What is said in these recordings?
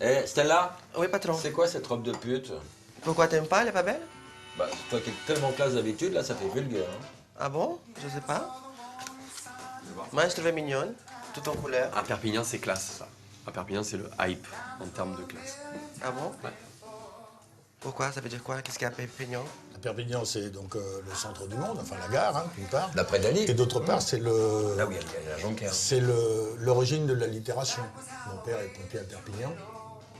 Eh, Stella, Oui, patron. c'est quoi cette robe de pute? Pourquoi t'aimes pas? Elle est pas belle? Bah, toi qui es tellement classe d'habitude, là, ça fait vulgaire. Hein. Ah bon? Je sais pas. Moi, je trouvais mignonne, tout en couleur. À Perpignan, c'est classe, ça. À Perpignan, c'est le hype en termes de classe. Ah bon? Ouais. Pourquoi? Ça veut dire quoi? Qu'est-ce qu'il y a à Perpignan? Perpignan, c'est donc le centre du monde, enfin la gare, hein, d'une part. D'après Dali. Et d'autre part, c'est le. Là où il y a la Jonquière. C'est l'origine de l'allitération. Mon père est pompier à Perpignan.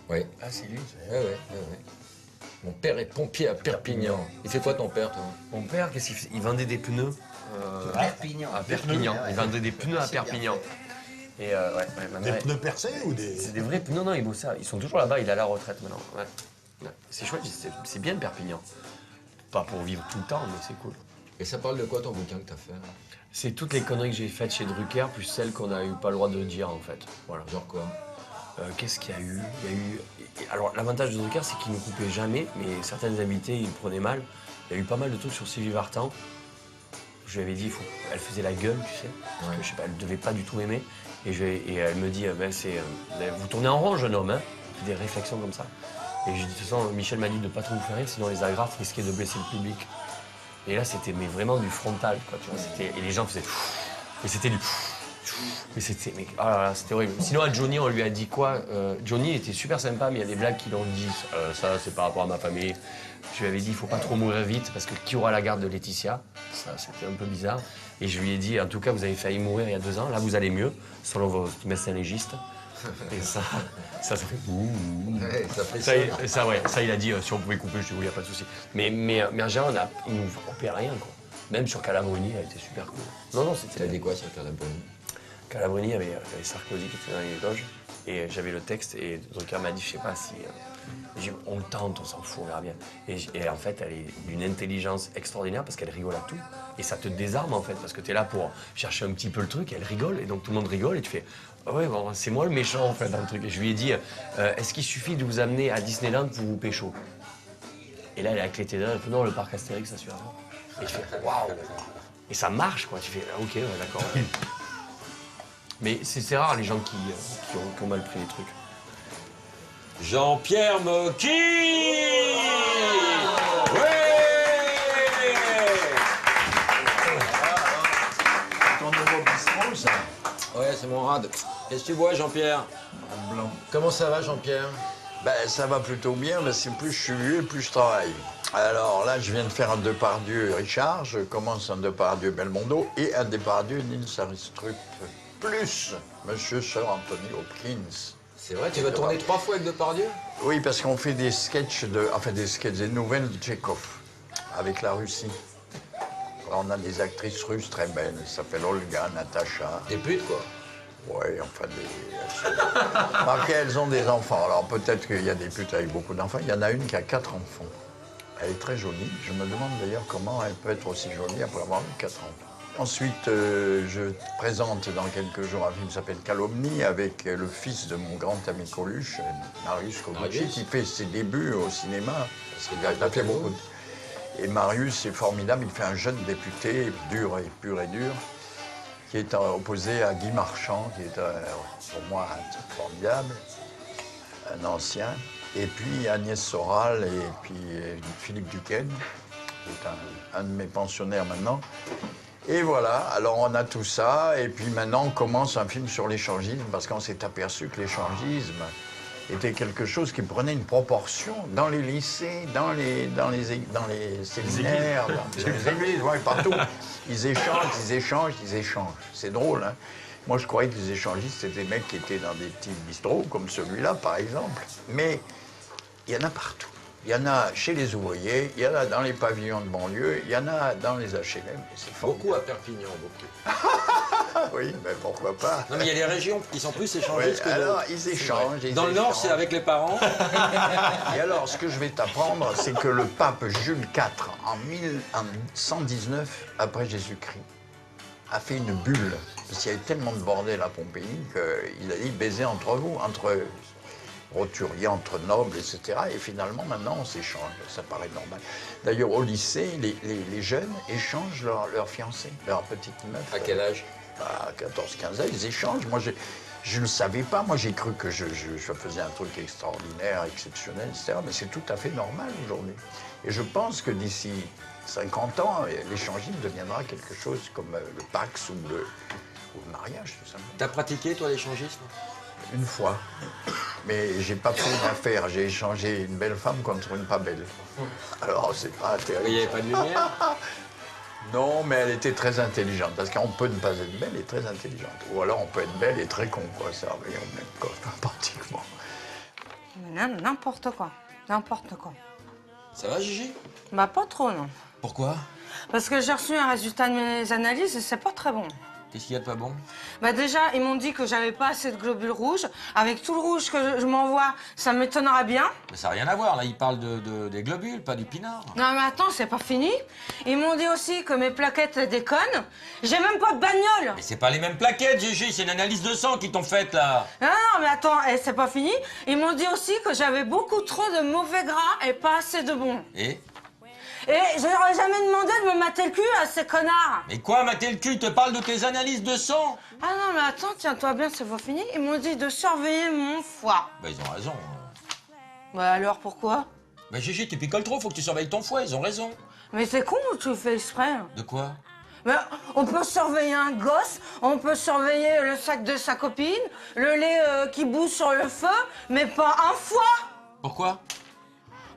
Oui. Ah, c'est lui. Ouais. Mon père est pompier à Perpignan. Il fait quoi ton père, toi? Mon père, qu'est-ce qu'il fait? Il vendait des pneus. Perpignan. À Perpignan. Ah ouais. Il vendait des pneus à Perpignan. Et ma Des mère. pneus percés ou des. C'est des vrais pneus. Non, il bossait. Ils sont toujours là-bas. Il est à la retraite maintenant. Ouais. Ouais. C'est chouette. C'est bien Perpignan. Pas pour vivre tout le temps, mais c'est cool. Et ça parle de quoi ton bouquin que t'as fait? C'est toutes les conneries que j'ai faites chez Drucker, plus celles qu'on n'a eu pas le droit de dire, en fait. Voilà. Genre quoi? Qu'est-ce qu'il y a eu? Il y a eu. Alors, l'avantage de Drucker, c'est qu'il ne coupait jamais, mais certains invités, ils le prenaient mal. Il y a eu pas mal de trucs sur Sylvie Vartan. Je lui avais dit, elle faisait la gueule, tu sais. Parce que, je sais pas, elle devait pas du tout m'aimer. Et elle me dit, vous tournez en rond, jeune homme, hein? Des réflexions comme ça. Et je dis, de toute façon, Michel m'a dit de pas trop vous faire rire, sinon les agrafes risquaient de blesser le public. Et là, c'était vraiment du frontal, quoi, tu vois. Et les gens faisaient. Et c'était du. Mais c'était. Oh là là, c'était horrible. Sinon, à Johnny, on lui a dit quoi? Johnny était super sympa, mais il y a des blagues qui l'ont dit. Ça, c'est par rapport à ma famille. Je lui avais dit, il faut pas trop mourir vite, parce que qui aura la garde de Laetitia? Ça, c'était un peu bizarre. Et je lui ai dit, en tout cas, vous avez failli mourir il y a 2 ans. Là, vous allez mieux, selon vos médecins légistes. Et ça fait ouh. Ouais, ça fait Ça, il a dit, si on pouvait couper, je dis oui, il n'y a pas de souci. Mais en général, il nous coupait rien, quoi. Même sur Calabruni, elle était super cool. Non, T'as c'était. dit quoi sur Calabruni? Calabruni, il y avait Sarkozy qui était dans les loges, et j'avais le texte, et Drucker m'a dit, je sais pas si. J'ai dit, on le tente, on s'en fout, on verra bien. Et en fait, elle est d'une intelligence extraordinaire parce qu'elle rigole à tout. Et ça te désarme, en fait, parce que tu es là pour chercher un petit peu le truc, et elle rigole, et donc tout le monde rigole, et tu fais. Ah ouais, bon, c'est moi le méchant, en fait, dans le truc. Et je lui ai dit, est-ce qu'il suffit de vous amener à Disneyland pour vous pécho? Et là, elle est avec les tédins, elle fait, non, le parc Astérix, ça suffit. Et je fais, waouh! Et ça marche, quoi. Tu fais, ah, ok, ouais, d'accord. Mais c'est rare, les gens qui ont mal pris les trucs. Jean-Pierre Mocky! Ton nouveau bistrot, ça? Ouais, c'est mon rad. Qu'est-ce que tu bois, Jean-Pierre? En blanc. Comment ça va, Jean-Pierre? Ben, ça va plutôt bien, mais c'est plus je suis vieux, plus je travaille. Alors là, je viens de faire un Depardieu Richard, je commence un Depardieu Belmondo et un Depardieu Nils Aristrup, plus Monsieur Sir Anthony Hopkins. C'est vrai, tu vas tourner 3 fois avec Depardieu? Oui, parce qu'on fait des sketchs, des nouvelles de Tchekhov, avec la Russie. Alors, on a des actrices russes très belles, ça s'appelle Olga, Natacha. Des putes, quoi. Oui, enfin, Remarquez, elles ont des enfants. Alors, peut-être qu'il y a des putes avec beaucoup d'enfants. Il y en a une qui a 4 enfants. Elle est très jolie. Je me demande d'ailleurs comment elle peut être aussi jolie après avoir eu 4 enfants. Ensuite, je présente dans quelques jours un film qui s'appelle Calomnie avec le fils de mon grand ami Coluche, Marius Colucci, Marius. qui fait ses débuts au cinéma. Parce qu'il a fait très beaucoup. beau. Et Marius, c'est formidable. Il fait un jeune député, dur et pur et dur, qui est opposé à Guy Marchand, qui est pour moi un type formidable, un ancien. Et puis Agnès Soral et puis Philippe Duquesne, qui est un de mes pensionnaires maintenant. Et voilà, alors on a tout ça, et puis maintenant on commence un film sur l'échangisme, parce qu'on s'est aperçu que l'échangisme était quelque chose qui prenait une proportion dans les lycées, dans les séminaires, dans les églises, ouais, partout. Ils échangent. C'est drôle, hein. Moi, je croyais que les échangistes, c'était des mecs qui étaient dans des petits bistrots, comme celui-là, par exemple. Mais il y en a partout. Il y en a chez les ouvriers, il y en a dans les pavillons de banlieue, il y en a dans les HLM. et c'est Beaucoup formidable. à Perpignan, beaucoup. Ah oui, mais pourquoi pas. Non, mais il y a des régions qui sont plus Oui, échangistes que alors, d'autres. ils échangent. Dans le Nord, c'est avec les parents. Et alors, ce que je vais t'apprendre, c'est que le pape Jules IV, en 1119 après Jésus-Christ, a fait une bulle. Parce qu'il y avait tellement de bordel à Pompéi qu'il a dit baiser entre vous, entre roturiers, entre nobles, etc. Et finalement, maintenant, on s'échange. Ça paraît normal. D'ailleurs, au lycée, les jeunes échangent leurs fiancés, leurs petites meufs. À quel âge? À 14-15 ans, ils échangent. Moi, Je ne le savais pas. Moi, j'ai cru que je faisais un truc extraordinaire, exceptionnel, etc. Mais c'est tout à fait normal aujourd'hui. Et je pense que d'ici 50 ans, l'échangisme deviendra quelque chose comme le Pax ou le mariage, tout simplement. T'as pratiqué, toi, l'échangisme? Une fois. Mais j'ai pas pris une affaire. J'ai échangé une belle femme contre une pas belle. Alors, c'est pas terrible. Il n'y avait pas de lumière? Non, mais elle était très intelligente. Parce qu'on peut ne pas être belle et très intelligente. Ou alors on peut être belle et très con, quoi. Ça revient au même quoi, pratiquement. N'importe quoi. N'importe quoi. Ça va, Gigi? Bah, pas trop, non. Pourquoi? Parce que j'ai reçu un résultat de mes analyses et c'est pas très bon. Qu'est-ce qu'il y a de pas bon? Bah déjà, ils m'ont dit que j'avais pas assez de globules rouges. Avec tout le rouge que je m'envoie, ça m'étonnerait bien. Mais ça n'a rien à voir, là, il parle des globules, pas du pinard. Non mais attends, c'est pas fini. Ils m'ont dit aussi que mes plaquettes déconnent. J'ai même pas de bagnole. Mais c'est pas les mêmes plaquettes, Gigi, c'est une analyse de sang qu'ils t'ont faite, là. Non, mais attends, c'est pas fini. Ils m'ont dit aussi que j'avais beaucoup trop de mauvais gras et pas assez de bons. Et je leur ai jamais demandé de me mater le cul à ces connards. Mais quoi, mater le cul? Te parle de tes analyses de sang? Ah non, mais attends, tiens-toi bien, c'est pas fini. Ils m'ont dit de surveiller mon foie. Bah, ils ont raison. Bah alors, pourquoi? Bah, Gigi, tu picoles trop, faut que tu surveilles ton foie, ils ont raison. Mais c'est con ou tu fais exprès? De quoi? Mais on peut surveiller un gosse, on peut surveiller le sac de sa copine, le lait qui bout sur le feu, mais pas un foie. Pourquoi?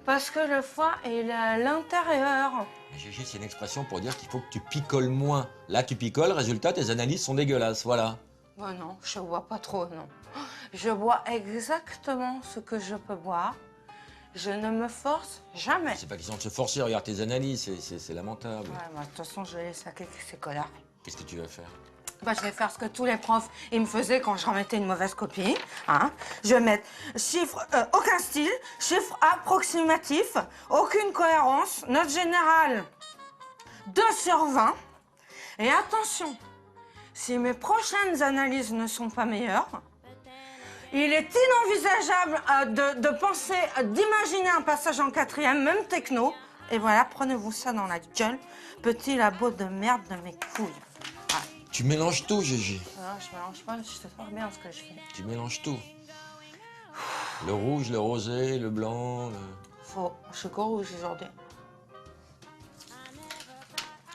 Parce que le foie, il est à l'intérieur. Mais Gigi, c'est une expression pour dire qu'il faut que tu picoles moins. Là, tu picoles, résultat, tes analyses sont dégueulasses, voilà. Bah non, je bois pas trop, non. Je bois exactement ce que je peux boire. Je ne me force jamais. C'est pas question de se forcer, regarde tes analyses, c'est lamentable. Ouais, bah, de toute façon, je vais les saquer ces connards. Qu'est-ce que tu vas faire? Bah, je vais faire ce que tous les profs ils me faisaient quand je remettais une mauvaise copie. Hein. Je vais mettre aucun style, chiffre approximatif, aucune cohérence, note générale 2 sur 20. Et attention, si mes prochaines analyses ne sont pas meilleures, il est inenvisageable de penser, d'imaginer un passage en 4e, même techno. Et voilà, prenez-vous ça dans la gueule, petit labo de merde de mes couilles. Tu mélanges tout, Gigi. Non, je mélange pas, je sais pas bien ce que je fais. Tu mélanges tout. Le rouge, le rosé, le blanc, Faux, je suis qu'au rouge aujourd'hui.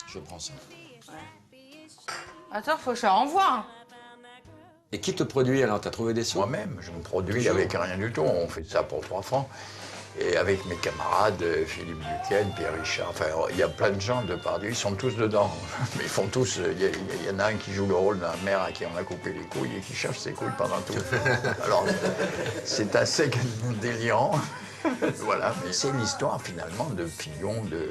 Je prends ça. Attends, faut que je le renvoie. Et qui te produit alors? T'as trouvé des sous? Moi-même, je me produis Toujours. avec rien du tout. On fait ça pour 3 francs. Et avec mes camarades, Philippe Duquesne, Pierre Richard, enfin, il y a plein de gens de Pardieu, ils sont tous dedans. Mais ils font tous, il y en a un qui joue le rôle d'un maire à qui on a coupé les couilles et qui cherche ses couilles pendant tout. Alors, c'est assez délirant. Voilà, mais c'est l'histoire finalement de Fillon, de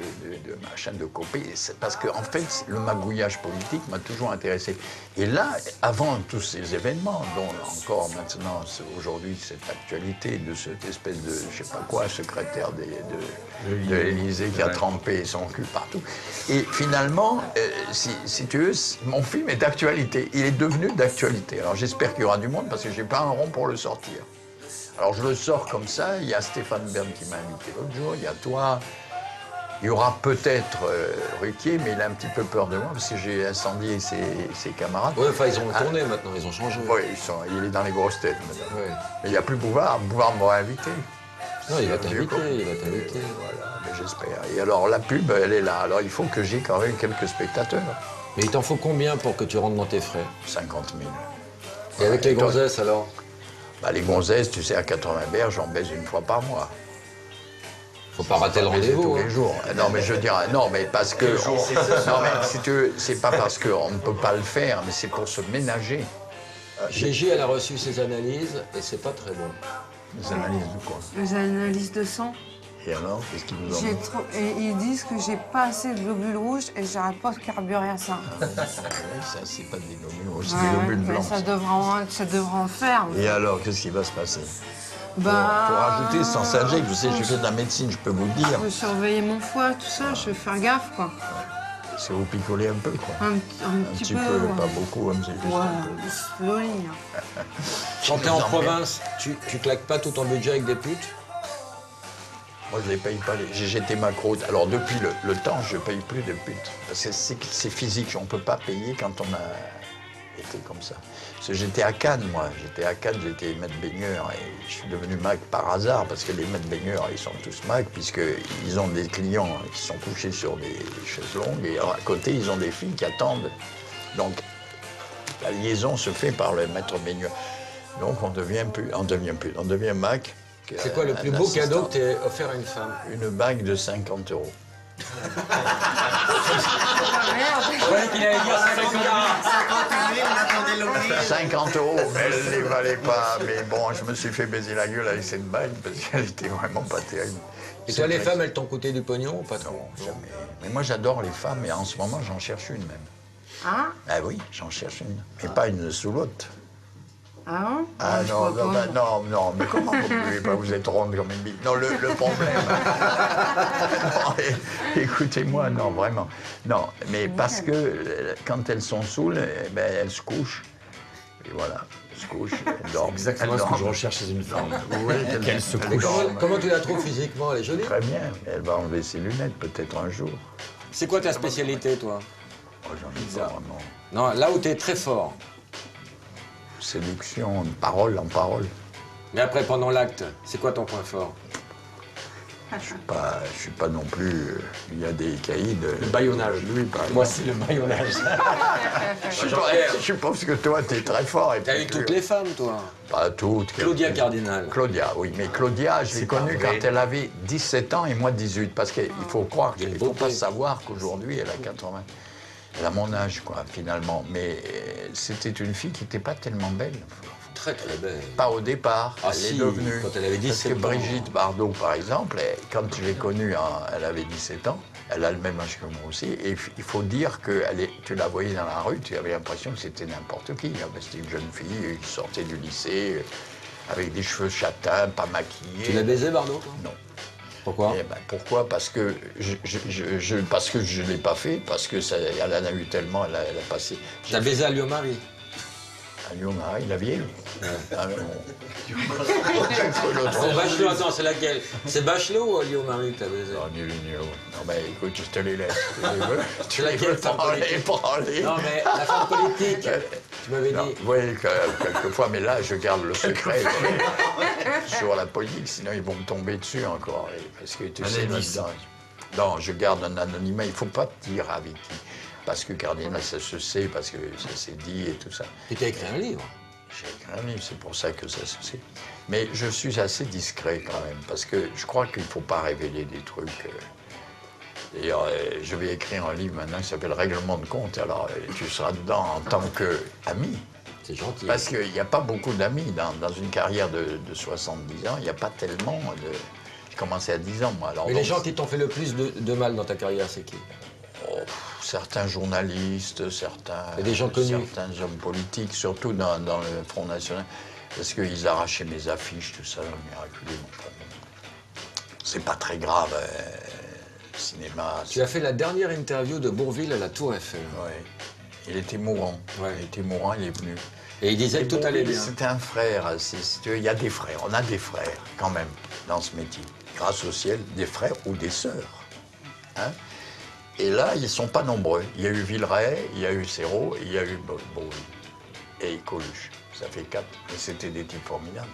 machin, de Copé. C'est parce qu'en fait, le magouillage politique m'a toujours intéressé. Et là, avant tous ces événements, dont encore maintenant, aujourd'hui, cette actualité de cette espèce de, je sais pas quoi, secrétaire de l'Élysée qui a trempé son cul partout. Et finalement, si tu veux, mon film est d'actualité. Il est devenu d'actualité. Alors j'espère qu'il y aura du monde parce que j'ai pas un rond pour le sortir. Alors je le sors comme ça, il y a Stéphane Bern qui m'a invité l'autre jour, il y a toi, il y aura peut-être Ruquier, mais il a un petit peu peur de moi parce que j'ai incendié ses camarades. Ouais, enfin, ils ont tourné maintenant, ils ont changé. Oui, il est dans les grosses têtes maintenant. Ouais. Mais il n'y a plus Bouvard, Bouvard m'aura invité. Non, il va C'est un vieux t'inviter, con. il va t'inviter. Voilà, mais j'espère. Et alors la pub, elle est là, alors il faut que j'ai quand même quelques spectateurs. Mais il t'en faut combien pour que tu rentres dans tes frais? 50 000. Et avec les toi gonzesses alors? Bah, les gonzesses, tu sais, à 80 berges, j'en baise une fois par mois. Faut pas rater le Baiser rendez-vous. tous hein. les jours. Non, mais je dirais, non, mais parce que. Non, mais si tu veux, c'est pas parce qu'on ne peut pas le faire, mais c'est pour se ménager. Gigi, elle a reçu ses analyses et c'est pas très bon. Les analyses de quoi? Les analyses de sang. Et alors, qu'est-ce qu'ils nous ont dit? Et ils disent que j'ai pas assez de globules rouges et j'arrête pas de carburer à ça. Oui, ça, c'est pas des globules rouges, c'est Ouais, des globules mais blancs. ça devrait en faire. Et alors, qu'est-ce qui va se passer? Bah, Pour rajouter sans s'agir, je sais, j'ai fait de la médecine, je peux vous le dire. Je vais surveiller mon foie, tout ça, je vais faire gaffe, quoi. C'est vous picoler un peu, quoi. Un Un petit peu, ouais. pas beaucoup, hein, c'est juste un peu. Ouais, slowly. Quand t'es en province, tu claques pas tout ton budget avec des putes? Moi, je les paye pas. J'étais macro. Alors, depuis le temps, je paye plus de putes. Parce que c'est physique. On peut pas payer quand on a été comme ça. Parce que j'étais à Cannes, moi. J'étais à Cannes, j'étais maître baigneur. Et je suis devenu mag par hasard, parce que les maîtres baigneurs, ils sont tous mag, puisqu'ils ont des clients qui sont couchés sur des chaises longues. Et à côté, ils ont des filles qui attendent. Donc, la liaison se fait par le maître baigneur. Donc, on devient mag. C'est quoi le plus beau cadeau que tu as offert à une femme? Une bague de 50 €. Ouais, qu'il allait dire 50 000. 50 €, elle ne les valait pas. Mais bon, je me suis fait baiser la gueule avec cette bague parce qu'elle était vraiment pas terrible. Et toi, les femmes, elles t'ont coûté du pognon ou pas trop? Non, jamais. Mais moi, j'adore les femmes et en ce moment, j'en cherche une même. Ah? Ah oui, j'en cherche une. Mais pas une sous l'autre. Ah bon? Ah non, non, mais comment vous ne pouvez pas, vous êtes ronde comme une bite. Non, le problème... non, écoutez-moi, non, vraiment. Non, mais parce que quand elles sont saoules, eh ben, elles se couchent. Et voilà, elles se couchent, elles dorment. C'est exactement ce que je recherche chez une femme. Oui, Qu'elle se elle couche. dort. Comment tu la trouves physiquement? Elle est jolie? Très bien, elle va enlever ses lunettes peut-être un jour. C'est quoi ta spécialité, toi? Oh, j'en ai pas vraiment. Non, là où tu es très fort. Séduction, parole en parole. Mais après, pendant l'acte, c'est quoi ton point fort? Je suis pas non plus... il y a des caïds... Le bâillonnage. Lui, par exemple. Moi, c'est le bâillonnage. Je suppose que toi, t'es très fort. Et T'as puis eu toutes les femmes, toi? Pas toutes. Claudia Cardinal. Claudia, oui. Mais Claudia, je l'ai connue pas vrai. quand elle avait 17 ans et moi 18. Parce qu'il faut croire, Il y a il une faut pas beauté. savoir qu'aujourd'hui, elle a 80. Elle a mon âge, quoi, finalement. Mais c'était une fille qui n'était pas tellement belle. Très, très belle. Pas au départ, Ah elle si, est devenue. quand elle avait 17 Parce que ans. Brigitte Bardot, par exemple, quand je l'ai connue, elle avait 17 ans. Elle a le même âge que moi aussi. Et il faut dire que tu la voyais dans la rue, tu avais l'impression que c'était n'importe qui. C'était une jeune fille qui sortait du lycée, avec des cheveux châtains, pas maquillée. Tu l'as baisé, Bardot, toi? Non. Pourquoi? Eh ben, pourquoi? Parce que je ne l'ai pas fait, parce que elle en a eu tellement, elle a passé. T'as baisé à Lyon-Marie? À Lyon-Marie, la vieille. Ah, non. C'est Bachelot, attends, c'est laquelle? C'est Bachelot ou Lyon-Marie que t'as baisé? Non, ni l'une ni l'autre. Non, mais écoute, je te les laisse. C'est laquelle, femme politique? Parler. Non, mais la femme politique, tu m'avais Non, dit. vous voyez, quelquefois, mais là, je garde le secret sur la politique, sinon ils vont me tomber dessus encore. Parce que tu sais, là-dedans, non, je garde un anonymat, il ne faut pas dire avec qui. Parce que Cardinal, ça se sait, parce que ça s'est dit et tout ça. Tu t'as écrit un livre. J'ai écrit un livre, c'est pour ça que ça se sait. Mais je suis assez discret quand même, parce que je crois qu'il ne faut pas révéler des trucs. D'ailleurs, je vais écrire un livre maintenant qui s'appelle Règlement de compte. Alors, tu seras dedans en tant qu'ami. C'est gentil. Parce qu'il n'y a pas beaucoup d'amis dans une carrière de 70 ans. Il n'y a pas tellement de... J'ai commencé à 10 ans, moi. Alors, Mais donc, les gens qui t'ont fait le plus de mal dans ta carrière, c'est qui? certains journalistes, certains Et des gens connus. certains hommes politiques, surtout dans le Front National, parce qu'ils arrachaient mes affiches, tout ça, miraculeux. C'est pas très grave, le cinéma. Tu as fait la dernière interview de Bourvil à la Tour Eiffel. Ouais. Il était mourant. Ouais. Il était mourant, il est venu. Et il disait que tout allait bien. C'était un frère. Il y a des frères. On a des frères, quand même, dans ce métier. Grâce au ciel, des frères ou des sœurs. Hein? Et là, ils ne sont pas nombreux. Il y a eu Villeray, il y a eu Serrault, il y a eu Bourvil et Coluche. Ça fait 4. Mais c'était des types formidables.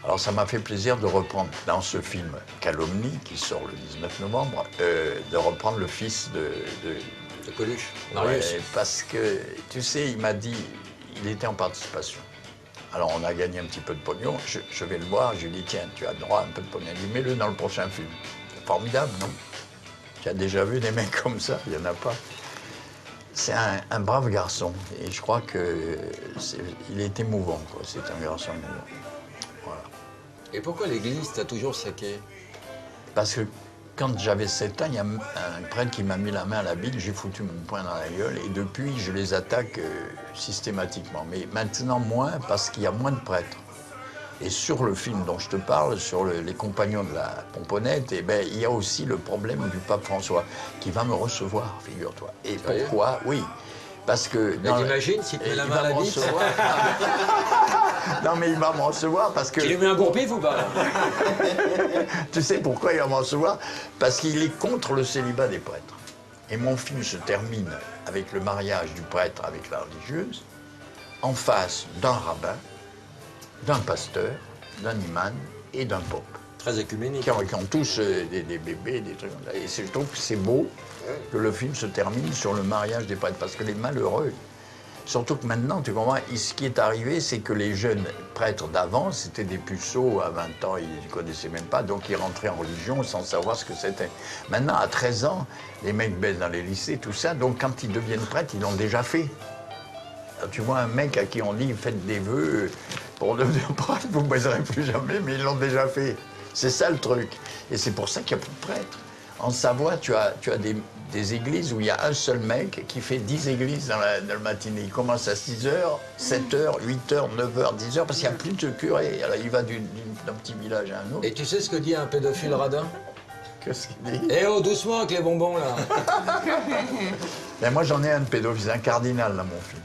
Alors, ça m'a fait plaisir de reprendre, dans ce film Calomnie, qui sort le 19 novembre, de reprendre le fils de Coluche, Marius. Ouais, parce que, tu sais, il m'a dit, il était en participation. Alors, on a gagné un petit peu de pognon. Je vais le voir, je lui dis, tiens, tu as droit à un peu de pognon. Il dit, mets-le dans le prochain film. C'est formidable, non? Tu as déjà vu des mecs comme ça? Il n'y en a pas. C'est un brave garçon. Et je crois qu'il est émouvant, quoi. C'est un garçon émouvant. Voilà. Et pourquoi l'église t'a toujours saqué? Parce que quand j'avais 7 ans, il y a un prêtre qui m'a mis la main à la bite, j'ai foutu mon poing dans la gueule, et depuis, je les attaque systématiquement. Mais maintenant, moins, parce qu'il y a moins de prêtres. Et sur le film dont je te parle, sur les compagnons de la pomponnette, eh ben, il y a aussi le problème du pape François, qui va me recevoir, figure-toi. Et Sérieux? pourquoi? Oui. Parce que... Mais t'imagines s'il te met la main à la bite? Non, mais il va me recevoir parce que... Tu lui mets un bourre-pif ou pas? Tu sais pourquoi il va me recevoir? Parce qu'il est contre le célibat des prêtres. Et mon film se termine avec le mariage du prêtre avec la religieuse, en face d'un rabbin, d'un pasteur, d'un imam et d'un pope. Très écuménique. Qui ont tous des bébés, des trucs comme ça. Et je trouve que c'est beau que le film se termine sur le mariage des prêtres, parce que les malheureux, surtout que maintenant, tu comprends, ce qui est arrivé, c'est que les jeunes prêtres d'avant, c'était des puceaux, à 20 ans, ils ne connaissaient même pas, donc ils rentraient en religion sans savoir ce que c'était. Maintenant, à 13 ans, les mecs baissent dans les lycées, tout ça, donc quand ils deviennent prêtres, ils l'ont déjà fait. Alors, tu vois un mec à qui on dit, faites des vœux pour devenir prêtre, vous ne baiserez plus jamais, mais ils l'ont déjà fait. C'est ça le truc. Et c'est pour ça qu'il n'y a plus de prêtres. En Savoie, tu as des églises où il y a un seul mec qui fait 10 églises dans la matinée. Il commence à 6h, 7h, 8h, 9h, 10h, parce qu'il n'y a plus de curé. Alors il va d'un petit village à un autre. Et tu sais ce que dit un pédophile radin? Qu'est-ce qu'il dit? Eh oh, doucement avec les bonbons, là. Ben, moi, j'en ai un de pédophile, un cardinal dans mon film.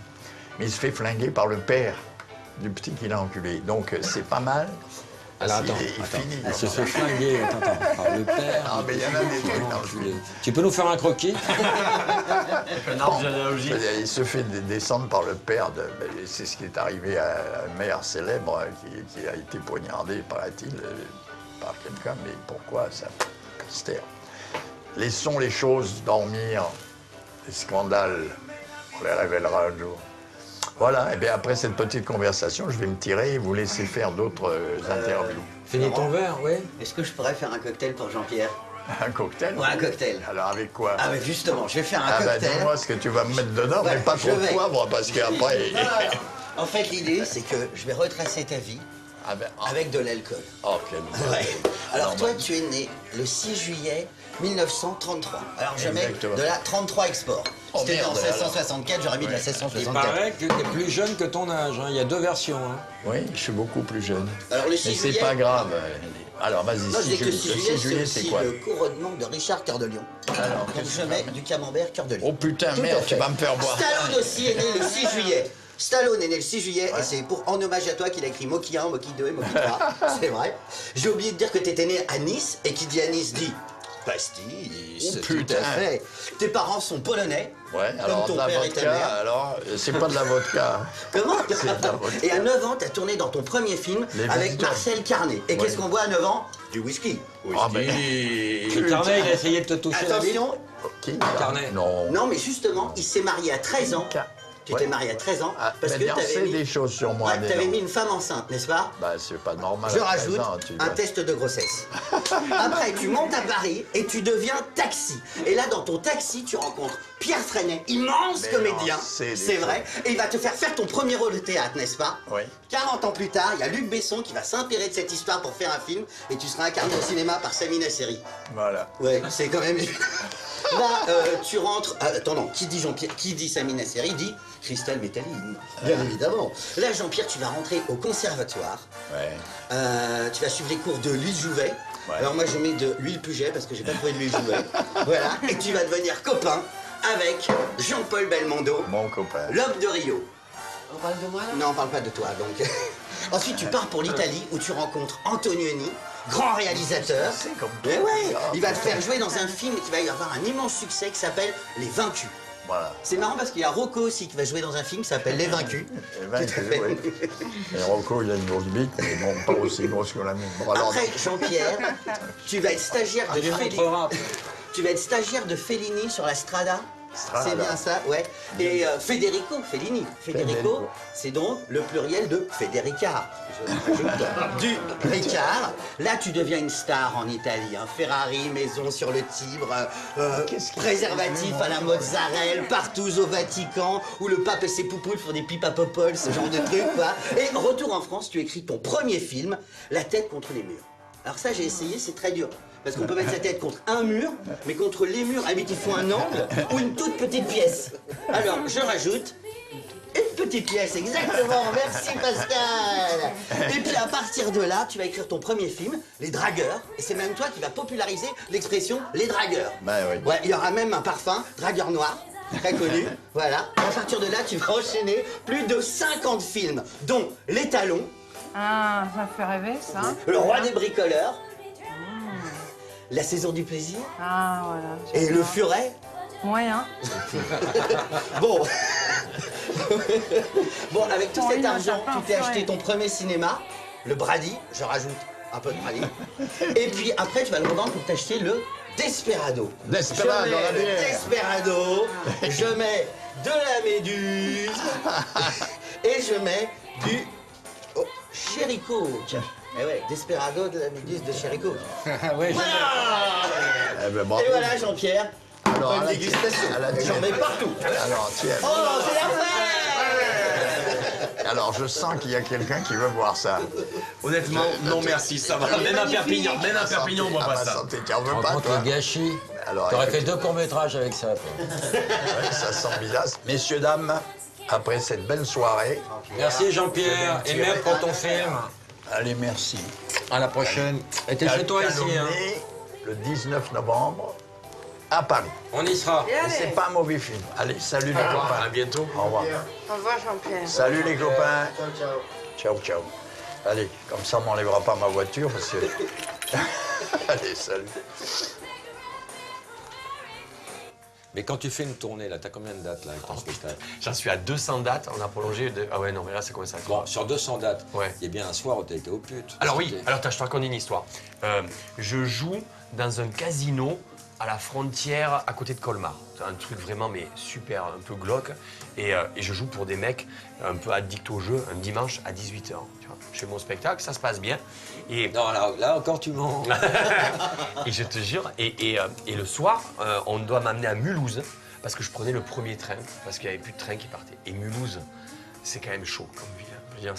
Mais il se fait flinguer par le père du petit qu'il a enculé. Donc c'est pas mal. Alors attends, elle se fait flinguer, par le père. Ah, mais il y en a des trucs dans le film. Tu peux nous faire un croquis? Un arbre généalogique. Il se fait descendre par le père, c'est ce qui est arrivé à un maire célèbre qui a été poignardé, paraît-il, par quelqu'un, mais pourquoi ça? Mystère. Laissons les choses dormir, les scandales, on les révélera un jour. Voilà, et bien après cette petite conversation, je vais me tirer et vous laisser faire d'autres interviews. Finis ton verre, oui. Est-ce que je pourrais faire un cocktail pour Jean-Pierre? Un cocktail? Ouais, un cocktail. Alors avec quoi? Ah, mais justement, je vais faire un bah cocktail. dis-moi ce que tu vas me mettre dedans, Ouais, mais pas trop de poivre, parce qu'après... En fait, l'idée, c'est que je vais retracer ta vie Ah ben, avec de l'alcool. oh, quel Ouais. Alors Non, toi, bah, tu es né le 6 juillet 1933. Alors je mets Exactement. de la 33 export. Oh, C'était merde, en 1664, j'aurais mis de la Il 1664. paraît que t'es plus jeune que ton âge, hein. Il y a deux versions, hein. Oui, je suis beaucoup plus jeune. Alors le 6 Mais c'est juillet... pas grave. Alors vas-y, Non, je 6 dis que le juillet, 6 le juillet, 6 juillet, c'est c'est aussi quoi? le couronnement de Richard Cœur de Lion. Alors, Donc qu'est-ce je que mets tu du camembert Cœur de Lion. Oh putain, Tout à merde, tu fait. vas me faire boire. Stallone aussi est né le 6 juillet. Stallone est né le 6 juillet et c'est pour en hommage à toi qu'il a écrit Moki 1, Moki 2 et Moki 3. C'est vrai. J'ai oublié de dire que tu étais né à Nice et qui dit à Nice dit pastis. Oh, Tout putain. à fait. Tes parents sont polonais. Ouais, comme alors ton de la père et ta vodka, mère. alors c'est pas de la vodka. Comment C'est de la vodka. Et à 9 ans, tu as tourné dans ton premier film Les avec visiteurs. Marcel Carnet. Et qu'est-ce qu'on boit à 9 ans? Du whisky. Ah ben, Le carnet, il a essayé de te toucher la bite. Attention. qui? Carnet. Non. Non, mais justement, il s'est marié à 13 ans. Tu t'es Ouais. marié à 13 ans Ah, parce mais que bien, t'avais c'est mis... des choses sur moi. Ouais, dis t'avais donc. mis une femme enceinte, n'est-ce pas? Bah, c'est pas normal. Je à 13 rajoute ans, tu un vois. test de grossesse. Après, tu montes à Paris et tu deviens taxi. Et là, dans ton taxi, tu rencontres Pierre Freinet, immense Mais comédien. non, c'est des C'est vrai. Et il va te faire ton premier rôle de théâtre, n'est-ce pas? Oui. 40 ans plus tard, il y a Luc Besson qui va s'inspirer de cette histoire pour faire un film et tu seras incarné au cinéma par Samina Seri. Voilà. Ouais, c'est quand même... Là, tu rentres... attends, non, qui dit Jean-Pierre, qui dit Samina Seri dit Cristal Métalline, bien évidemment. Là, Jean-Pierre, tu vas rentrer au conservatoire. Ouais. Tu vas suivre les cours de l'huile Jouvet. Ouais. Alors moi, je mets de l'huile Puget parce que j'ai pas trouvé de l'huile Jouvet. Voilà. Et tu vas devenir copain avec Jean-Paul Belmondo, Mon copain. l'homme de Rio. On parle de moi là? Non, on parle pas de toi, donc... Ensuite, tu pars pour l'Italie, où tu rencontres Antonioni, grand réalisateur. C'est comme Mais toi. ouais, Ah, il va te faire jouer dans un film qui va y avoir un immense succès qui s'appelle Les Vaincus. Voilà. C'est marrant parce qu'il y a Rocco aussi qui va jouer dans un film qui s'appelle Les Vaincus. Et ben, Tout à fait. oui. Et Rocco, il a une grosse bite, mais bon, pas aussi grosse que la mienne. Bon, alors, Après, Jean-Pierre, tu vas être stagiaire de Il est Fellini. trop rap. Tu vas être stagiaire de Fellini sur la Strada. Strada. C'est bien ça, ouais. Et Federico Fellini. Federico, Federico. c'est donc le pluriel de Federica. Je rajoute du Ricard. Là, tu deviens une star en Italie. Hein. Ferrari, maison sur le Tibre, Qu'est-ce qu'il préservatif fait, à la mozzarella, partout au Vatican, où le pape et ses poupoules font des pipes à popol, ce genre de truc, quoi. Et retour en France, tu écris ton premier film, La tête contre les murs. Alors ça, j'ai essayé, c'est très dur. Parce qu'on peut mettre sa tête contre un mur, mais contre les murs, ah, mais il faut un angle ou une toute petite pièce. Alors, je rajoute une petite pièce, exactement. Merci Pascal. Et puis à partir de là, tu vas écrire ton premier film, Les Dragueurs. Et c'est même toi qui vas populariser l'expression Les Dragueurs. Ben oui. Ouais, il y aura même un parfum, Dragueur Noir, très connu. Voilà. Et à partir de là, tu vas enchaîner plus de 50 films, dont Les Talons, Ah, ça fait rêver, ça. Le Roi des Bricoleurs, La Saison du Plaisir Ah, voilà. et Le Furet. Moyen. Bon. Bon, avec tout Bon, cet il argent, n'a pas tu t'es un acheté fouet. ton premier cinéma, le Brady, je rajoute un peu de Brady. Et puis après, tu vas le revendre pour t'acheter le Desperado. Desperado, Je mets la le bière. Desperado, je mets de la méduse et je mets du Chérico. Tiens. Eh ouais, Desperado de la méduse de Chérico. Ouais, Voilà. Eh ben, bravo. Et voilà, Jean-Pierre. Alors, Bonne à la dégustation. tienne, à la J'en tienne. mets partout. Alors, tiens. Oh, c'est la fête! Alors, je sens qu'il y a quelqu'un qui veut boire ça. Honnêtement, non merci, ça va. Même à Perpignan, on voit Ah, pas ma ça. santé, tu en Tu veux rends pas, compte toi? le gâchis? Alors, T'aurais fait effectivement. 2 courts-métrages avec ça, toi. Ouais, ça sent bizarre. Messieurs, dames, après cette belle soirée, Merci Jean-Pierre, et même pour ton film. allez, merci. À la prochaine. Et t'es chez toi ici, hein? Calomnie, le 19 novembre, à Paris. On y sera. Et c'est pas un mauvais film. Allez, salut les copains. À bientôt. Au revoir. Au revoir, Jean-Pierre. Salut les copains. Ciao, ciao. Allez, comme ça, on m'enlèvera pas ma voiture parce que... Allez, salut. Mais quand tu fais une tournée, là, t'as combien de dates, là, avec ton spectacle? J'en suis à 200 dates, on a prolongé de... Ah ouais, non, mais là, ça commence à être... Bon, sur 200 dates, Ouais. il y a bien un soir où t'as été au pute. Alors oui, alors je te raconte une histoire. Je joue dans un casino à la frontière à côté de Colmar. C'est un truc vraiment mais super, un peu glauque. Et je joue pour des mecs un peu addicts au jeu un dimanche à 18h. Tu vois. Je fais mon spectacle, ça se passe bien. Et, Non, là encore, tu mens. et je te jure, et le soir, on doit m'amener à Mulhouse parce que je prenais le premier train, parce qu'il n'y avait plus de train qui partait. Et Mulhouse, c'est quand même chaud comme ville. Je veux dire,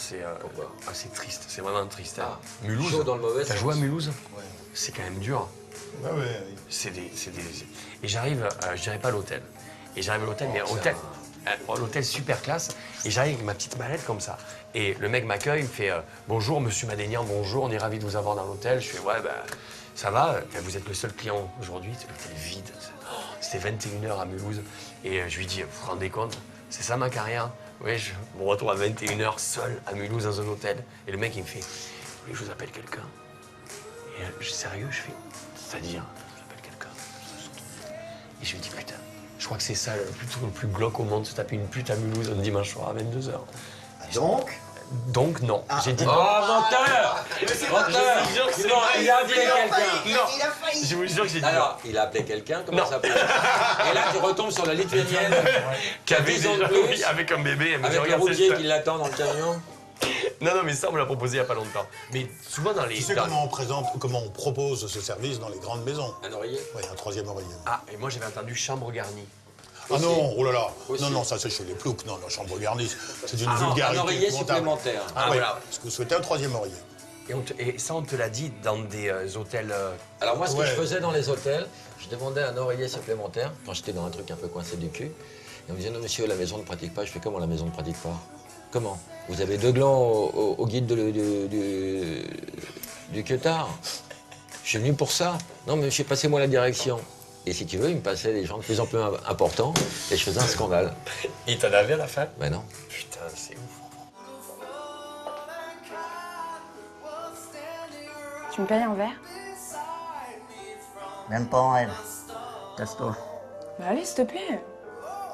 c'est triste, c'est vraiment triste. Hein. Mulhouse, chaud dans le mauvais t'as sens. joué à Mulhouse? C'est quand même dur. Ah ouais, Et j'arrive, je dirais pas à l'hôtel. Et j'arrive à l'hôtel, mais l'hôtel super classe. Et j'arrive avec ma petite mallette comme ça. Et le mec m'accueille, il me fait bonjour, monsieur Madénian, bonjour, on est ravis de vous avoir dans l'hôtel. Je fais ouais, ben ça va, vous êtes le seul client aujourd'hui, l'hôtel est vide. C'était 21h à Mulhouse. Et je lui dis, vous vous rendez compte, c'est ça ma carrière? Oui, je me retrouve à 21h seul à Mulhouse dans un hôtel. Et le mec il me fait, vous voulez que je vous appelle quelqu'un? Et je suis sérieux, je fais, c'est-à-dire, j'appelle quelqu'un. Et je me dis, putain, je crois que c'est ça le plus glauque au monde, se taper une pute à Mulhouse un dimanche soir à 22h. Donc non, j'ai dit Oh, non. menteur! Menteur! Non, il a appelé quelqu'un. Non, je vous jure que j'ai dit non. Alors, il a appelé quelqu'un, comment Non. ça s'appelle? Et là, tu retombes sur la lituanienne, Qui avait 10 ans de déjà, plus, oui, avec un bébé. Elle me dit, avec le regarde, routier c'est- qui l'attend dans le camion. Non, mais ça, on me l'a proposé il n'y a pas longtemps. Mais souvent dans les... Tu sais dans- comment on propose ce service dans les grandes maisons? Un oreiller? Oui, un troisième oreiller. Ah, et moi j'avais entendu chambre garnie. Ah non, oh là là. Aussi. Non, ça c'est chez les ploucs. Non, chambre garnie, c'est une Un vulgarité oreiller épouvantable. supplémentaire. Ah, Ah, oui, voilà. parce que vous souhaitez un troisième oreiller. Et ça, on te l'a dit dans des hôtels... Alors moi, ce que Ouais. je faisais dans les hôtels, je demandais un oreiller supplémentaire quand j'étais dans un truc un peu coincé du cul. Et on me disait, non monsieur, la maison ne pratique pas. Je fais, comment la maison ne pratique pas? Comment? Vous avez 2 glands au guide du Queutard. Je suis venu pour ça. Non mais monsieur, passez-moi la direction. Et si tu veux, il me passait des gens de plus en plus importants et je faisais un scandale. Il t'en avait à la fin? Ben non. Putain, c'est ouf. Tu me payes un verre? Même pas en rêve. Casse-toi. Bah allez, s'il te plaît.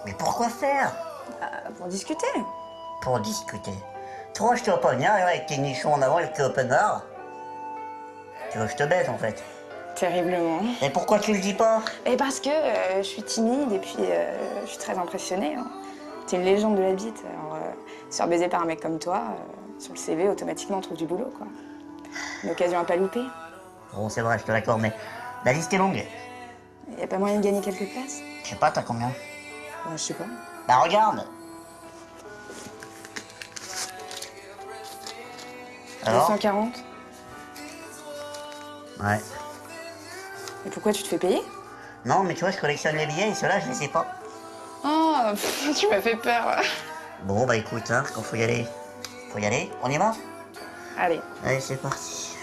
Mais pourquoi faire? Pour discuter. Pour discuter. Toi, je te vois pas venir avec tes nichons en avant et le cul open bar. Tu veux que je te baise en fait. Terriblement. Et pourquoi tu le dis pas? Et parce que je suis timide et puis je suis très impressionnée. Hein. T'es une légende de la bite. Alors, se faire baiser par un mec comme toi, sur le CV, automatiquement, on trouve du boulot, quoi. Une occasion à pas louper. Bon, c'est vrai, je te l'accorde, mais la liste est longue. Y a pas moyen de gagner quelques places? Je sais pas, t'as combien? Je sais pas. Bah regarde. Alors? 240. Ouais. Et pourquoi tu te fais payer? Non, mais tu vois, je collectionne les billets et ceux-là, je les sais pas. Oh, tu m'as fait peur. Bon, bah écoute, hein, quand faut y aller, faut y aller. On y va? Allez. Allez, c'est parti.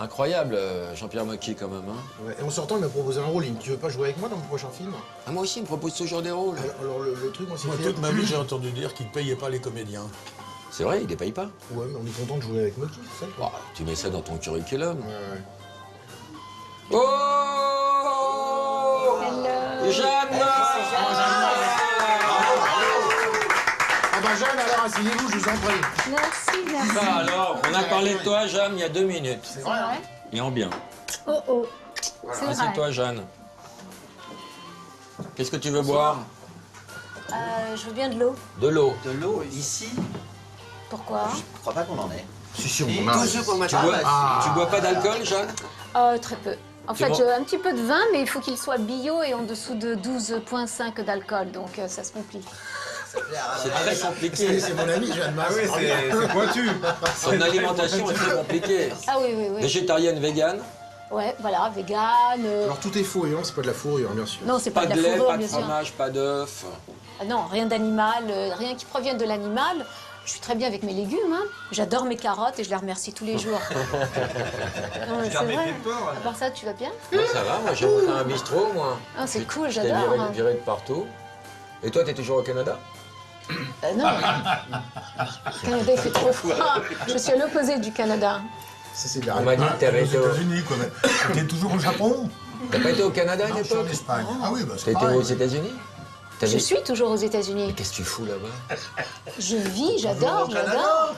Incroyable, Jean-Pierre Mocky, quand même. Hein. Ouais, et en sortant, il m'a proposé un rôle. Il me dit, tu veux pas jouer avec moi dans mon prochain film? Ah, moi aussi, il me propose toujours des rôles. Alors le truc, moi, c'est Moi, que- toute ma vie, j'ai entendu dire qu'ils ne payaient pas les comédiens. C'est vrai, il les paye pas. Ouais, mais on est content de jouer avec Mocky, c'est ça le truc. Bah, tu mets ça dans ton curriculum. Ouais. Jeanne, alors asseyez-vous, je vous en prie. Merci, merci. Ça alors, on a parlé de toi, Jeanne, il y a 2 minutes. C'est vrai. Et en bien. Oh oh. C'est vrai. Assieds-toi, Jeanne. Qu'est-ce que tu veux boire? Je veux bien de l'eau. De l'eau. De l'eau ici, Pourquoi? je crois pas qu'on en ait. Si, si, on Et en a. Toujours pour le Tu matin. bois, tu bois pas d'alcool, Jeanne? Très peu. En C'est fait, bon. j'ai un petit peu de vin, mais il faut qu'il soit bio et en dessous de 12,5 d'alcool, donc ça se complique. C'est très compliqué. C'est mon ami, Jeanne Masse. Oui, c'est pointu. Son alimentation est très compliquée. Ah oui, oui, oui. Végétarienne, végane, Ouais, voilà, vegan. Alors tout est faux, et non, c'est pas de la fourrure, bien sûr. Non, c'est pas, pas de de la lait, fourrure, pas de bien sûr. fromage, pas d'œufs. Ah non, rien d'animal, rien qui provienne de l'animal. Je suis très bien avec mes légumes, hein. J'adore mes carottes et je les remercie tous les jours. Non, mais c'est garde mes vrai. pieds de porc, À part ça, tu vas bien? Moi, ça va, moi j'ai monté un bistrot, moi. Ah, c'est cool, J'étais j'adore. viré, hein. viré de partout. Et toi, t'es toujours au Canada? Non. Le Canada, il fait trop froid. Je suis à l'opposé du Canada. Ça, c'est de la On m'a dit que t'avais Aux été États-Unis, quoi. Mais t'es toujours au Japon? T'as pas été au Canada à Non, je suis en l'époque? Espagne. Ah oui, bah T'as c'est été pareil. aux États-Unis? Je suis toujours aux États-Unis. Qu'est-ce que tu fous là-bas? Je vis, j'adore,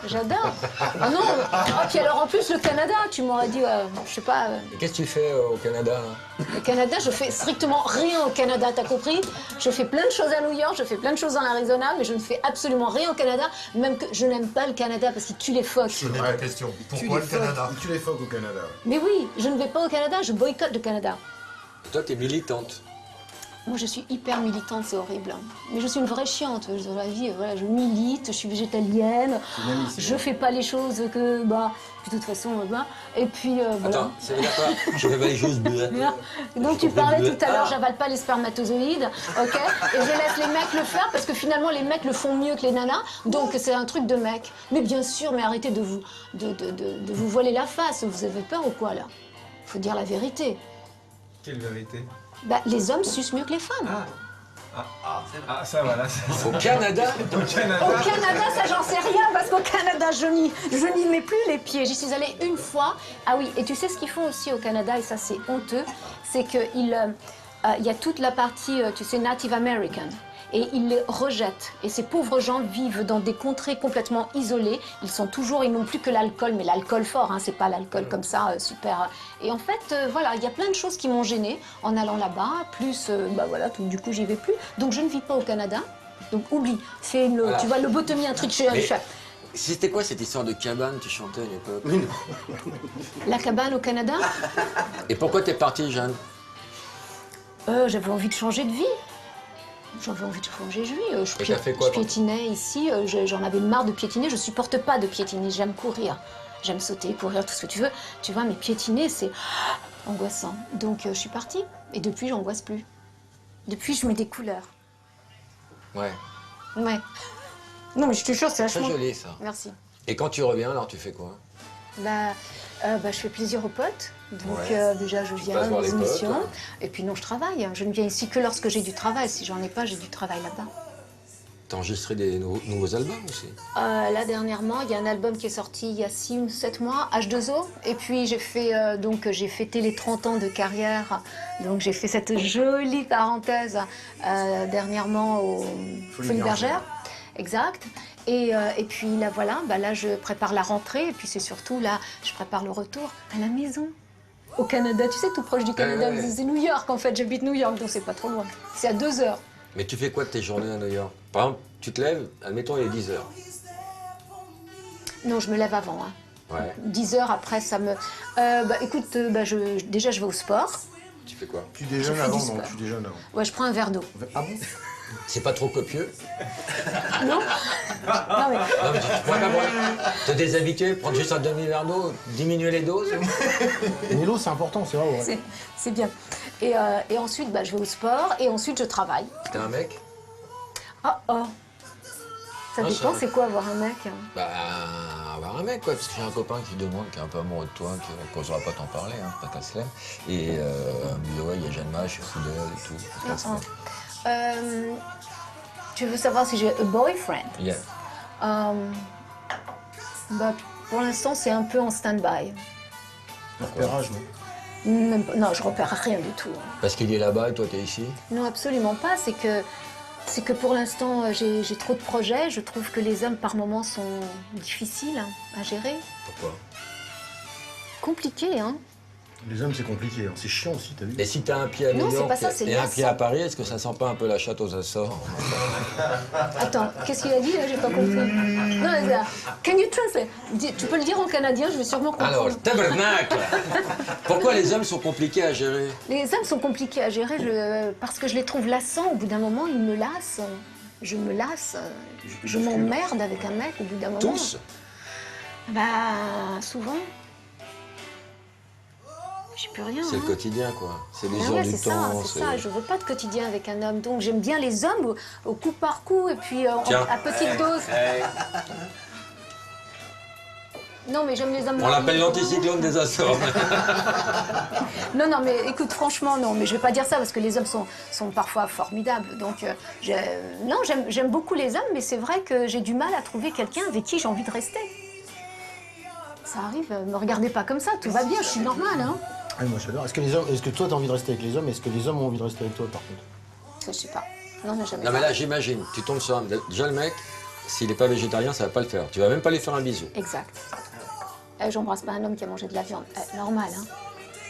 j'adore. Ah non, ah, puis alors en plus le Canada, tu m'aurais dit, je sais pas, Et qu'est-ce que tu fais au Canada là? le Canada, je fais strictement rien au Canada, t'as compris? Je fais plein de choses à New York, je fais plein de choses en Arizona, mais je ne fais absolument rien au Canada, même que je n'aime pas le Canada parce qu'il tue les phoques. Je connais la question. Pourquoi le Canada? Tu les phoques au Canada. Mais oui, je ne vais pas au Canada, je boycotte le Canada. Et toi, t'es militante. Moi, je suis hyper militante, c'est horrible. Mais je suis une vraie chiante dans la vie. Voilà, je milite, je suis végétalienne. Je fais pas les choses que, bah, de toute façon, bah. Et puis, voilà. Attends, ça veut dire quoi? Je fais pas les choses bleues. Donc tu parlais tout à l'heure, j'avale pas les spermatozoïdes, ok? Et je laisse les mecs le faire parce que finalement les mecs le font mieux que les nanas, donc c'est un truc de mec. Mais bien sûr, mais arrêtez de vous voiler la face, vous avez peur ou quoi là? Faut dire la vérité. Quelle vérité? Bah, les hommes sucent mieux que les femmes. Ah, ça va, là. Au Canada? Au Canada. Au Canada, ça j'en sais rien parce qu'au Canada, je n'y mets plus les pieds. J'y suis allée une fois. Ah oui, et tu sais ce qu'ils font aussi au Canada, et ça c'est honteux, c'est qu'il y a toute la partie, tu sais, Native American. Et ils les rejettent. Et ces pauvres gens vivent dans des contrées complètement isolées. Ils n'ont plus que l'alcool, mais l'alcool fort, hein, c'est pas l'alcool comme ça, super. Et en fait, voilà, il y a plein de choses qui m'ont gênée en allant là-bas, plus, bah voilà, du coup, j'y vais plus. Donc, je ne vis pas au Canada. Donc, oublie, fais une, Voilà. tu vas lobotomie, un truc chez un Mais- chef. C'était quoi cette histoire de cabane que tu chantais à l'époque? La cabane au Canada, Et pourquoi t'es partie, Jeanne? j'avais envie de changer de vie. J'avais envie de changer de vie. Et t'as fait quoi, Je piétinais ici, j'en avais marre de piétiner. Je supporte pas de piétiner, j'aime courir. J'aime sauter, courir, tout ce que tu veux. Tu vois, mais piétiner, c'est angoissant. Donc je suis partie. Et depuis, j'angoisse plus. Depuis, je mets des couleurs. Ouais, Ouais. Non, mais je te jure, c'est très vachement... joli ça. Merci. Et quand tu reviens, alors tu fais quoi? Je fais plaisir aux potes. Donc Ouais. déjà, je passes viens voir aux les potes, émissions. ouais. Et puis non, je travaille. Je ne viens ici que lorsque j'ai du travail. Si j'en ai pas, j'ai du travail là-bas. T'as enregistré des nouveaux albums aussi? Là, dernièrement, il y a un album qui est sorti il y a 6 ou 7 mois, H2O. Et puis, j'ai fêté les 30 ans de carrière. Donc, j'ai fait cette jolie parenthèse dernièrement au Folies Bergères. Exact. Et puis, là, voilà, là, je prépare la rentrée. Et puis, c'est surtout, là, je prépare le retour à la maison. Au Canada, tu sais, tout proche du Canada. Ouais. C'est New York, en fait. J'habite New York, donc c'est pas trop loin. C'est à 2 heures. Mais tu fais quoi de tes journées à New York? Par exemple, tu te lèves, admettons, il est 10 h. Non, je me lève avant, hein. Ouais. 10 heures après, ça me... écoute, déjà, je vais au sport. Tu fais quoi? Tu déjeunes fais avant, du donc sport. tu déjeunes avant. Ouais, je prends un verre d'eau. Ah bon? C'est pas trop copieux? Non. Non, mais... Non, mais tu pourrais pas boire. Te déshabituer, prendre juste un demi-verre d'eau, diminuer les doses? Mais l'eau, c'est important, c'est vrai. Ouais. C'est bien. Et ensuite, je vais au sport et ensuite, je travaille. T'es un mec? Oh. Ça Ah, dépend, ça- c'est quoi avoir un mec? Bah, avoir un mec, quoi, parce que j'ai un copain qui demande, qui est un peu amoureux de toi, qu'on saura pas t'en parler, hein, pas qu'à se lève. Et il me dit, ouais, il y a Jeanne Masse, je suis fou d'elle et tout. Pas qu'à se lève. Tu veux savoir si j'ai un boyfriend? Yeah. Pour l'instant, c'est un peu en stand-by. Repérage, non? Même pas- non, je repère rien du tout. Parce qu'il est là-bas et toi t'es ici? Non, absolument pas. C'est que C'est que pour l'instant, j'ai trop de projets. Je trouve que les hommes, par moments, sont difficiles à gérer. Pourquoi? Compliqués, hein. Les hommes, c'est compliqué. Hein. C'est chiant aussi, t'as vu? Et si t'as un pied à New Non, c'est York pas ça, c'est et un lassant. pied à Paris, est-ce que ça sent pas un peu la chatte aux Açores? Attends, qu'est-ce qu'il a dit là? J'ai pas compris. Non, mais là, can you translate? Tu peux le dire en canadien, je vais sûrement comprendre. Alors, tabernacle. Pourquoi les hommes sont compliqués à gérer? Les hommes sont compliqués à gérer parce que je les trouve lassants. Au bout d'un moment, ils me lassent. Je me lasse. Je m'emmerde avec un mec au bout d'un moment. Tous? Bah, souvent. J'y peux rien. C'est hein. le quotidien, quoi. C'est les Ah heures ouais, du c'est ça, temps. c'est ça. Je veux pas de quotidien avec un homme. Donc j'aime bien les hommes au coup par coup et puis Tiens. à petite dose. Non, mais j'aime les hommes. On l'appelle l'anticyclone des Açores. Non, non, mais écoute, franchement, non. Mais je vais pas dire ça parce que les hommes sont parfois formidables. Donc, non, j'aime beaucoup les hommes, mais c'est vrai que j'ai du mal à trouver quelqu'un avec qui j'ai envie de rester. Ça arrive, me regardez pas comme ça, tout va bien, je suis normale, hein. Ah, moi j'adore. Est-ce que toi t'as envie de rester avec les hommes? Est-ce que les hommes ont envie de rester avec toi par contre? Je sais pas. Non, mais jamais. Non, mais là, j'imagine, tu tombes sur un. Déjà, le mec, s'il est pas végétarien, ça va pas le faire. Tu vas même pas lui faire un bisou. Exact. J'embrasse pas un homme qui a mangé de la viande. Normal, hein.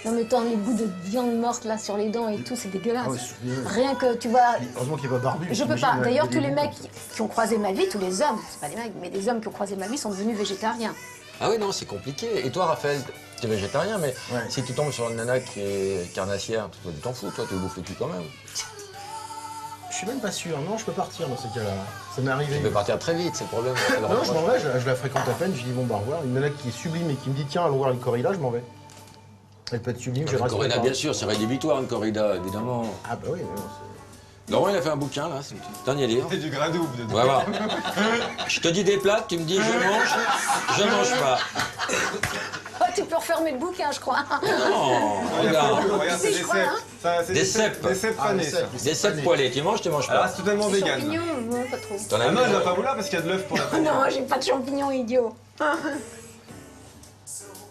Non, mais tant les bouts de viande morte là sur les dents et tout, c'est dégueulasse. Ah ouais, c'est dégueulasse. Rien que, tu vois. Heureusement qu'il est pas barbu. Je peux t'imagines, pas. ouais, D'ailleurs, il y tous a les des mecs qui ont croisé ma vie, tous les hommes, c'est pas des mecs, mais des hommes qui ont croisé ma vie sont devenus végétariens. Ah oui, non, c'est compliqué. Et toi, Raphaël, t'es végétarien, mais Ouais. si tu tombes sur une nana qui est carnassière, toi, tu t'en fous, toi, tu bouffes le cul quand même. Je suis même pas sûr. Non, je peux partir dans ces cas-là. Ça m'est arrivé. Tu peux partir très vite, c'est le problème. Non, je m'en vais, je la fréquente à peine, je dis bon bah au revoir. Une nana qui est sublime et qui me dit tiens, allons voir une corrida, je m'en vais. Elle peut être sublime, je Une reste. corrida, bien sûr, c'est rédhibitoire, une corrida, évidemment. Ah bah oui, mais non, Laurent, il a fait un bouquin, là, c'est le dernier livre. C'est du gras double dedans. On va voir. Je te dis des plats, tu me dis je mange pas. Oh, tu peux refermer le bouquin, je crois. Non, regarde. Regarde, c'est Si, je des crois, cèpes. hein. Ça, c'est Des cèpes. Des cèpes panés, ça. Des cèpes poêlés, tu manges Alors, pas. c'est totalement Les vegan. champignons, non, pas trop. T'en as Ah mis non, je dans- vais pas vouloir parce qu'il y a de l'œuf pour la Oh non, j'ai pas de champignons, idiot.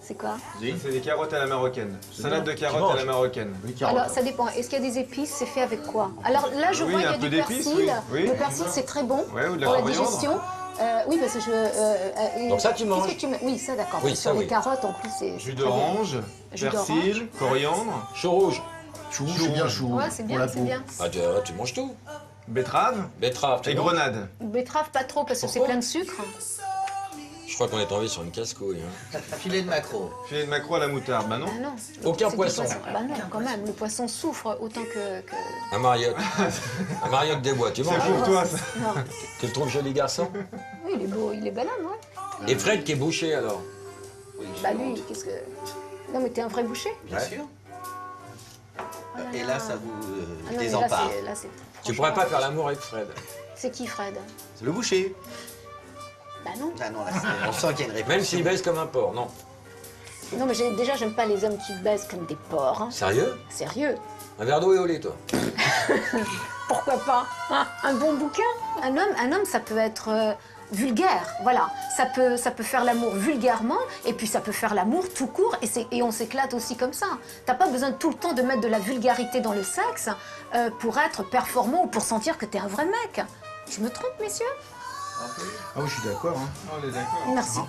C'est quoi? C'est des carottes à la marocaine. Salade de carottes à la marocaine. oui, carotte. Alors, ça dépend. Est-ce qu'il y a des épices? C'est fait avec quoi? Alors là, je Oui, vois, il y un a peu du d'épices, persil. oui. Oui. Le persil, c'est très bon Ouais, ou de la pour la coriandre. digestion. Oui, parce que je... Donc ça, tu qu'est-ce manges? que tu mets? Oui, ça, d'accord. Oui, Sur ça, les oui. carottes, en plus, c'est... Jus très bon. d'orange, Jus persil, coriandre, Chou rouge. Chou, c'est bien chou. Ouais, c'est pour bien, la c'est peau. bien. Ah, tu manges tout. betterave Betterave, tu et manges. grenade. Betterave, pas trop, parce que c'est Pourquoi? plein de sucre. Je crois qu'on est tombé sur une casse-couille. Hein. Filet de maquereau. Filet de maquereau à la moutarde, bah non. Ah non. Aucun C'est du poisson. Bah non, quand même. Le poisson souffre autant que... Un Mariotte. Un Mariotte des bois, tu C'est manges. pour toi, ça. Non. Tu le trouves joli garçon? Oui, il est beau, il est bel homme, ouais. Et Fred qui est bouché alors? Bah lui, qu'est-ce que... Non, mais t'es un vrai boucher? Bien sûr. Oh là Et là. là, ça vous Ah non, mais désempare. là, c'est... Tu pourrais pas faire l'amour avec Fred? C'est qui, Fred? C'est le boucher. Bah non. Ah non, là, on sent qu'il y a une réponse. Même s'il baisse comme un porc, non. Non, mais déjà, j'aime pas les hommes qui baissent comme des porcs. Hein. Sérieux? Sérieux. Un verre d'eau et au lait, toi. Pourquoi pas? Hein, un bon bouquin? Un homme, ça peut être vulgaire, voilà. Ça peut faire l'amour vulgairement, et puis ça peut faire l'amour tout court, et on s'éclate aussi comme ça. T'as pas besoin tout le temps de mettre de la vulgarité dans le sexe pour être performant ou pour sentir que t'es un vrai mec. Je me trompe, messieurs? Ah oui, je suis d'accord. Hein. On est d'accord. Merci.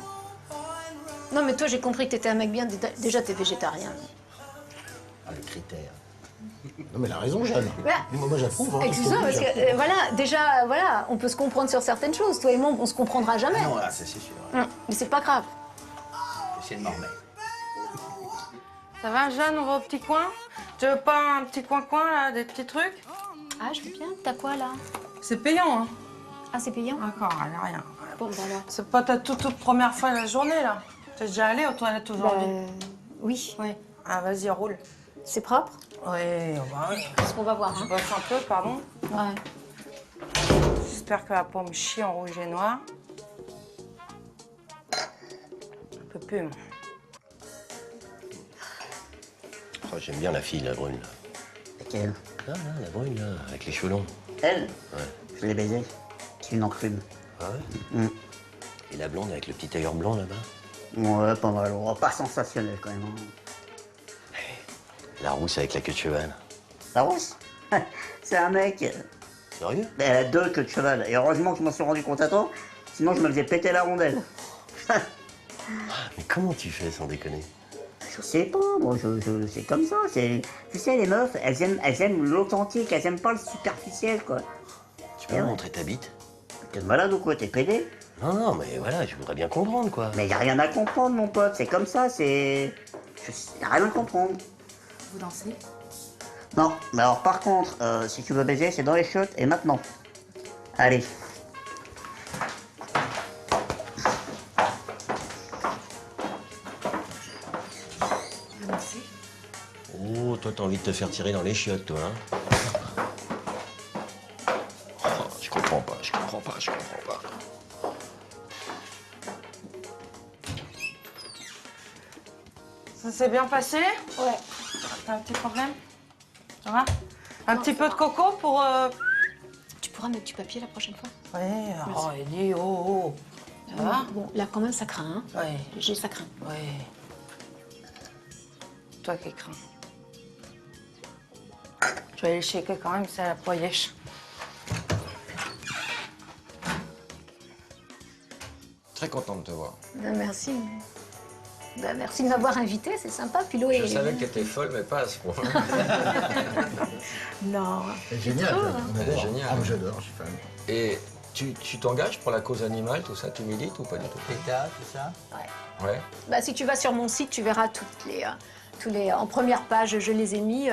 Non, mais toi, j'ai compris que t'étais un mec bien. Déjà, t'es végétarien. Ah, le critère. Non mais elle a raison, Jeanne. Voilà. Moi j'approuve. Hein, Excuse-moi, parce que voilà, déjà, voilà, on peut se comprendre sur certaines choses. Toi et moi, on se comprendra jamais. Ah non, là, c'est sûr. Mais c'est pas grave. C'est le normal. Ça va, Jeanne, on va au petit coin? Tu veux pas un petit coin-coin, là, des petits trucs? Ah, je veux bien. T'as quoi, là? C'est payant, hein? Ah, c'est payant? D'accord, allez, rien. Bon, bah alors. C'est pas ta toute première fois de la journée, là? T'es déjà allé aux toilettes aujourd'hui? Oui. Oui. Ah, vas-y, roule. C'est propre? Oui, on va. C'est ce qu'on va voir. Je Hein. bosse un peu, pardon. Ouais. J'espère qu'elle va pas me chier en rouge et noir. Je peux plus, moi. Oh, j'aime bien la fille, la brune. Là. Laquelle? Ah, là, la brune, là, avec les cheveux longs. Elle? Ouais. Je l'ai baisée. C'est une enclume. Ah ouais Et la blonde avec le petit tailleur blanc là-bas? Ouais, pas mal. Oh, pas sensationnel quand même. Hein. La rousse avec la queue de cheval. La rousse? C'est un mec. Sérieux? Mais elle a 2 queues de cheval. Et heureusement que je m'en suis rendu compte à temps, sinon je me faisais péter la rondelle. Mais comment tu fais sans déconner? Je sais pas, moi, c'est comme ça. Tu sais, les meufs, elles aiment l'authentique, elles aiment pas le superficiel, quoi. Tu peux me montrer ta bite? T'es malade ou quoi? T'es pédé? Non, non, mais voilà, je voudrais bien comprendre, quoi. Mais y a rien à comprendre, mon pote, c'est comme ça, y a rien à comprendre. Vous dansez? Non, mais alors par contre, si tu veux baiser, c'est dans les chiottes et maintenant. Allez. Oh, toi, t'as envie de te faire tirer dans les chiottes, toi, hein? Oh, je comprends pas, je comprends pas, je comprends pas. Ça s'est bien passé? Ouais. T'as un petit problème? Ça va? Un petit peu de coco pour... Tu pourras mettre du papier la prochaine fois? Ouais, oh, Ellie, oh. Ça va? Bon, là, quand même, ça craint, hein? Ouais. J'ai ça craint. Ouais. Toi qui crains. Je vais aller checker quand même, c'est la poyèche. Très content de te voir. Ben, merci. Ben, merci de m'avoir invité, c'est sympa. Puis l'eau Je est... savais qu'elle était folle, mais pas à ce point. Non. C'est génial, Elle est géniale. Ah, j'adore, je suis fan. Et tu t'engages pour la cause animale, tout ça? Tu milites ou pas du tout? PETA, tout ça? Ouais. Ouais. Bah, si tu vas sur mon site, tu verras en première page, je les ai mis.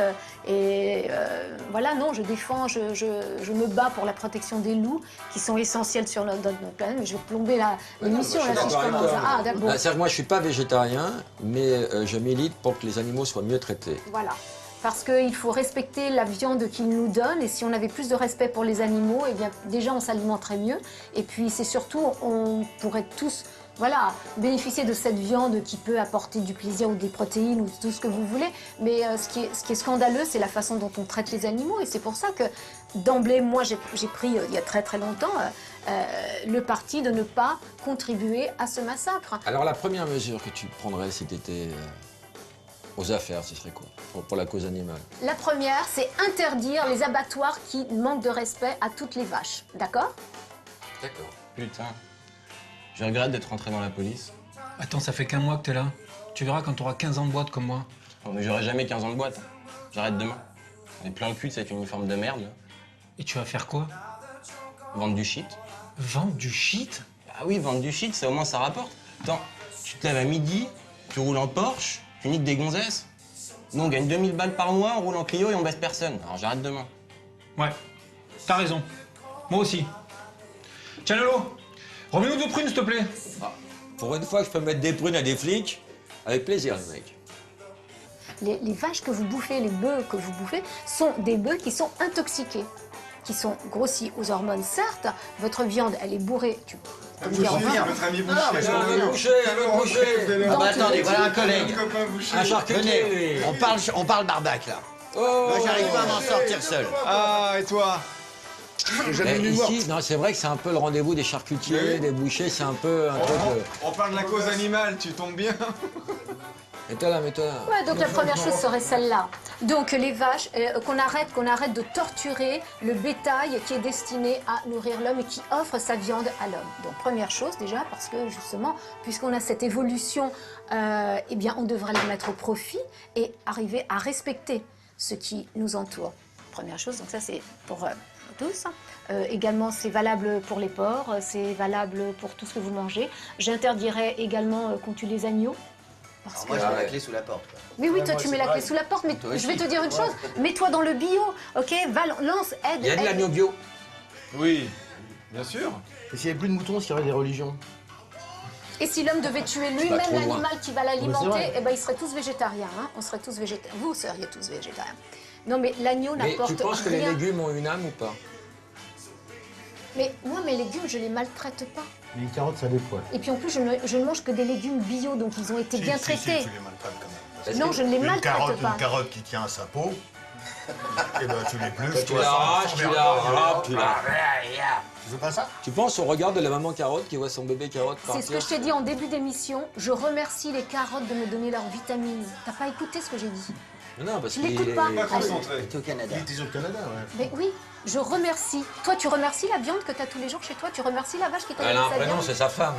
Voilà, non, je défends, je me bats pour la protection des loups, qui sont essentiels sur notre planète. Mais je vais plomber l'émission là si je commence. Ah, d'accord. C'est-à-dire que moi, je suis pas végétarien, mais je milite pour que les animaux soient mieux traités. Voilà. Parce qu'il faut respecter la viande qu'ils nous donnent. Et si on avait plus de respect pour les animaux, eh bien, déjà, on s'alimenterait mieux. Et puis, c'est surtout, on pourrait tous... Voilà, bénéficier de cette viande qui peut apporter du plaisir ou des protéines ou tout ce que vous voulez. Mais ce qui est scandaleux, c'est la façon dont on traite les animaux. Et c'est pour ça que, d'emblée, moi, j'ai pris, il y a très très longtemps, le parti de ne pas contribuer à ce massacre. Alors, la première mesure que tu prendrais si tu étais aux affaires, ce serait quoi pour la cause animale? La première, c'est interdire les abattoirs qui manquent de respect à toutes les vaches. D'accord? D'accord. Putain. Je regrette d'être rentré dans la police. Attends, ça fait qu'un mois que t'es là. Tu verras quand t'auras 15 ans de boîte comme moi. Oh, mais j'aurai jamais 15 ans de boîte. J'arrête demain. On est plein le cul de cet uniforme de merde. Là. Et tu vas faire quoi? Vendre du shit. Vendre du shit? Ah oui, vendre du shit, ça au moins ça rapporte. Attends, tu te lèves à midi, tu roules en Porsche, tu niques des gonzesses. Nous, on gagne 2000 balles par mois, on roule en Clio et on baisse personne. Alors j'arrête demain. Ouais, t'as raison. Moi aussi. Tiens, Lolo, remets-nous 2 prunes, s'il te plaît. Ah, pour une fois que je peux mettre des prunes à des flics, avec plaisir, les mecs. Les vaches que vous bouffez, les bœufs que vous bouffez, sont des bœufs qui sont intoxiqués, qui sont grossis aux hormones. Certes, votre viande, elle est bourrée. Tu peux me dire au revoir. Notre ami un autre boucher. Ah bah attendez, voilà un collègue. Un charcutier. Venez, on parle barbac là. Oh, moi j'arrive pas à m'en sortir seul. Ah, et toi? Ici, non, c'est vrai que c'est un peu le rendez-vous des charcutiers, des bouchers, c'est un peu un truc... On parle de la cause animale, tu tombes bien. Mets-toi là, mets-toi là. Ouais, donc la première chose serait celle-là. Donc les vaches, qu'on arrête de torturer le bétail qui est destiné à nourrir l'homme et qui offre sa viande à l'homme. Donc première chose déjà, parce que justement, puisqu'on a cette évolution, eh bien on devrait la mettre au profit et arriver à respecter ce qui nous entoure. Première chose, donc ça c'est pour tous. Également, c'est valable pour les porcs, c'est valable pour tout ce que vous mangez. J'interdirais également qu'on tue les agneaux. Alors moi, je mets la clé sous la porte. Quoi. Oui, oui, toi, tu mets la clé sous la porte, mais je vais te dire une chose. Mets-toi dans le bio, ok? Lance, aide. Il y a de l'agneau bio. Oui, bien sûr. Et s'il n'y avait plus de moutons, s'il y aurait des religions? Et si l'homme devait tuer lui-même l'animal qui va l'alimenter, eh ben, ils seraient tous végétariens. Hein? On serait tous végétariens. Vous seriez tous végétariens. Non, mais l'agneau n'apporte rien. Mais tu penses que les légumes ont une âme ou pas? Mais moi, mes légumes, je les maltraite pas. Mais les carottes, ça dépoile. Et puis en plus, je ne mange que des légumes bio, donc ils ont été bien traités. Si, tu les maltraites quand même. Non, je ne les maltraite pas. Une carotte qui tient à sa peau, et ben tu l'épluches. Tu l'arraches, tu l'arraches, tu l'arraches. Tu veux pas ça? Tu penses au regard de la maman carotte qui voit son bébé carotte partir? C'est ce que je t'ai dit en début d'émission. Je remercie les carottes de me donner leurs vitamines. T'as pas écouté ce que j'ai dit? Non, parce Tu qu'il l'écoutes pas. Pas Allez. concentré. Il était au Canada. Il était au Canada, ouais. Mais oui, je remercie. Toi, tu remercies la viande que tu as tous les jours chez toi? Tu remercies la vache qui t'a donné Elle a un sa prénom, viande? c'est sa femme.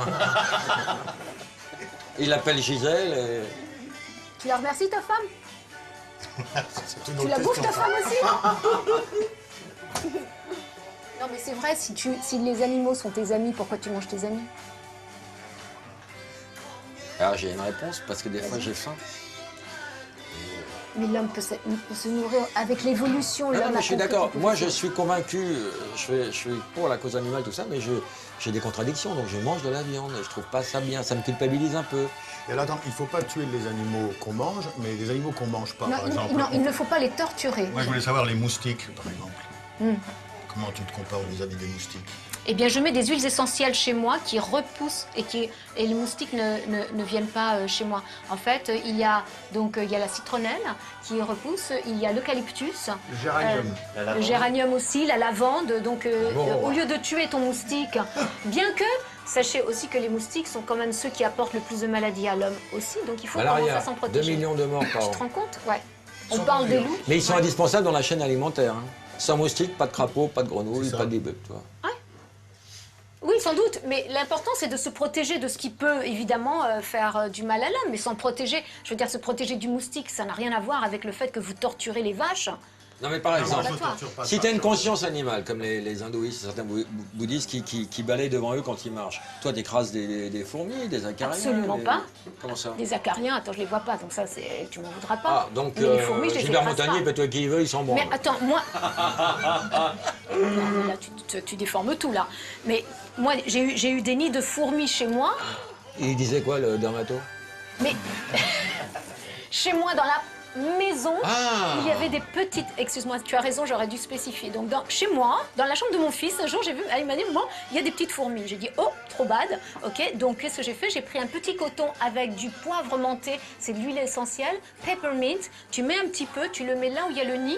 Il l'appelle Gisèle et... Tu la remercies, ta femme? C'est une Tu autre la bouffes, ta question, femme ça. aussi? Non, mais c'est vrai, si les animaux sont tes amis, pourquoi tu manges tes amis? Alors j'ai une réponse, parce que des fois j'ai faim. Mais l'homme peut se nourrir avec l'évolution. Non, l'homme mais a je suis compris d'accord. qu'il Moi, pouvait je se- suis convaincu, je suis pour la cause animale, tout ça, mais j'ai des contradictions, donc je mange de la viande. Je trouve pas ça bien, ça me culpabilise un peu. Et alors, attends, il ne faut pas tuer les animaux qu'on mange, mais les animaux qu'on mange pas, Non, par exemple. non, il ne faut pas les torturer. Moi, je voulais savoir les moustiques, par exemple. Hmm. Comment tu te compares vis-à-vis des moustiques? Eh bien, je mets des huiles essentielles chez moi qui repoussent et les moustiques ne viennent pas chez moi. En fait, il y a la citronnelle qui repousse, il y a l'eucalyptus, Le géranium. le géranium aussi, la lavande. Donc, au lieu de tuer ton moustique, bien que sachez aussi que les moustiques sont quand même ceux qui apportent le plus de maladies à l'homme aussi. Donc, il faut commencer Malaria, à s'en 2 protéger. millions de morts par Tu an. te rends compte? Ouais. On parle des loups. Mais ils sont Ouais. indispensables dans la chaîne alimentaire. Hein. Sans moustiques, pas de crapauds, pas de grenouilles, pas de bibeux, tu vois. Oui, sans doute, mais l'important c'est de se protéger de ce qui peut évidemment faire du mal à l'homme, mais sans protéger, je veux dire se protéger du moustique, ça n'a rien à voir avec le fait que vous torturez les vaches. Non mais par exemple, je torture pas si tu as une conscience animale, comme les hindouistes, certains bouddhistes qui balayent devant eux quand ils marchent, toi tu écrases des fourmis, des acariens? Absolument pas. Comment ça? Des acariens, attends, je les vois pas, donc ça tu m'en voudras pas. Ah, donc Mais les fourmis, je les Gilbert écrase Montagnier, pas. peut-être qui veut, il s'en branle. Mais attends, moi... Non, là, tu déformes tout, là. Mais moi, j'ai eu des nids de fourmis chez moi, Il disait quoi, le dermato? mais chez moi, dans la maison, Ah. il y avait des petites... Excuse-moi, tu as raison, j'aurais dû spécifier. Donc, chez moi, dans la chambre de mon fils, un jour, j'ai vu... Il m'a dit, maman, il y a des petites fourmis. J'ai dit, oh, trop bad. OK, donc, qu'est-ce que j'ai fait? J'ai pris un petit coton avec du poivre menté, c'est de l'huile essentielle, peppermint. Tu mets un petit peu, tu le mets là où il y a le nid.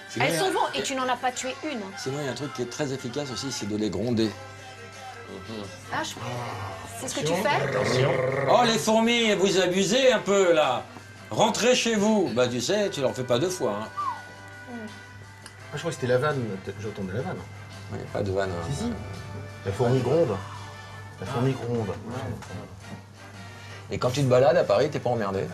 Sinon, Elles il y a- sont bonnes et tu n'en as pas tué une. Sinon, il y a un truc qui est très efficace aussi, c'est de les gronder. Ah, c'est ce que tu fais? Oh les fourmis, vous abusez un peu là. Rentrez chez vous. Bah tu sais, tu leur fais pas 2 fois. Hein. Ah, je crois que c'était la vanne, peut-être que j'entendais la vanne. Oui, pas de vanne. Hein. Si, si. La fourmi gronde. La fourmi gronde. Et quand tu te balades à Paris, t'es pas emmerdé?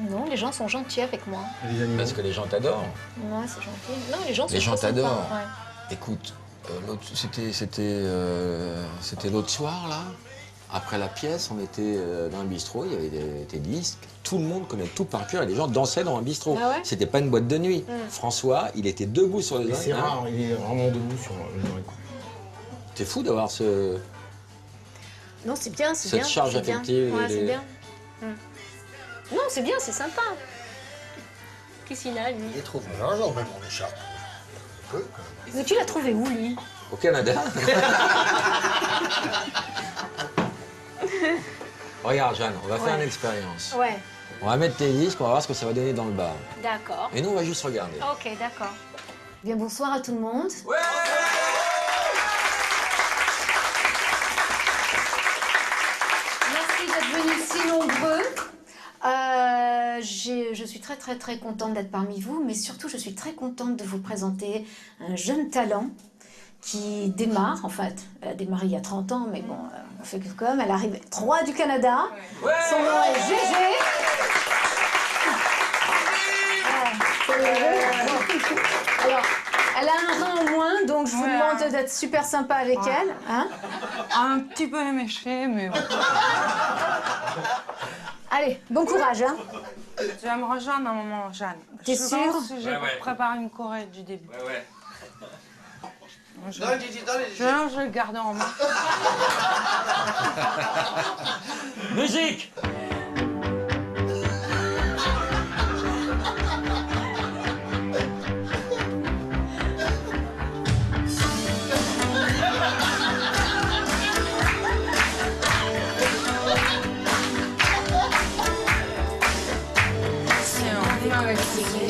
Non, les gens sont gentils avec moi. Les animaux. Parce que les gens t'adorent. Ouais, c'est gentil. Non, les gens sont Les gens très sympas, t'adorent. ouais. Écoute, c'était l'autre soir là. Après la pièce, on était dans un bistrot, il y avait des disques. Tout le monde connaît tout par cœur et les gens dansaient dans un bistrot. Ah ouais. C'était pas une boîte de nuit. Mm. François, il était debout sur les Mais oreilles. c'est rare, il est vraiment debout sur le oreille. T'es fou d'avoir ce... Non, c'est bien, c'est Cette bien. charge c'est bien. affective, Ouais, c'est les- bien. Non, c'est bien, c'est sympa. Qu'est-ce qu'il a, lui? Il trouve l'argent, même en écharpe. Un peu, quand même. Mais tu l'as trouvé où, lui? Au Canada. Regarde, Jeanne, on va faire Ouais. une expérience. Ouais, On va mettre tes disques, on va voir ce que ça va donner dans le bar. d'accord. Et nous, on va juste regarder. Ok, d'accord. Bien, bonsoir à tout le monde. Merci d'être venus si nombreux. Je suis très très très contente d'être parmi vous, mais surtout je suis très contente de vous présenter un jeune talent qui démarre, en fait, elle a démarré il y a 30 ans, mais bon, on fait que comme, elle arrive 3 du Canada, son nom est Gégé. Alors, elle a un rein en moins, donc je vous demande d'être super sympa avec elle. Hein? Un petit peu éméché, mais bon. Allez, bon courage. Hein? Tu vas me rejoindre un moment, Jeanne. T'es Je sûre? pense que j'ai préparé une choré du début. Ouais. Je Dans les Gigi, dans les Gigi. vais le garder en main. Musique! Si on m'avait expliqué,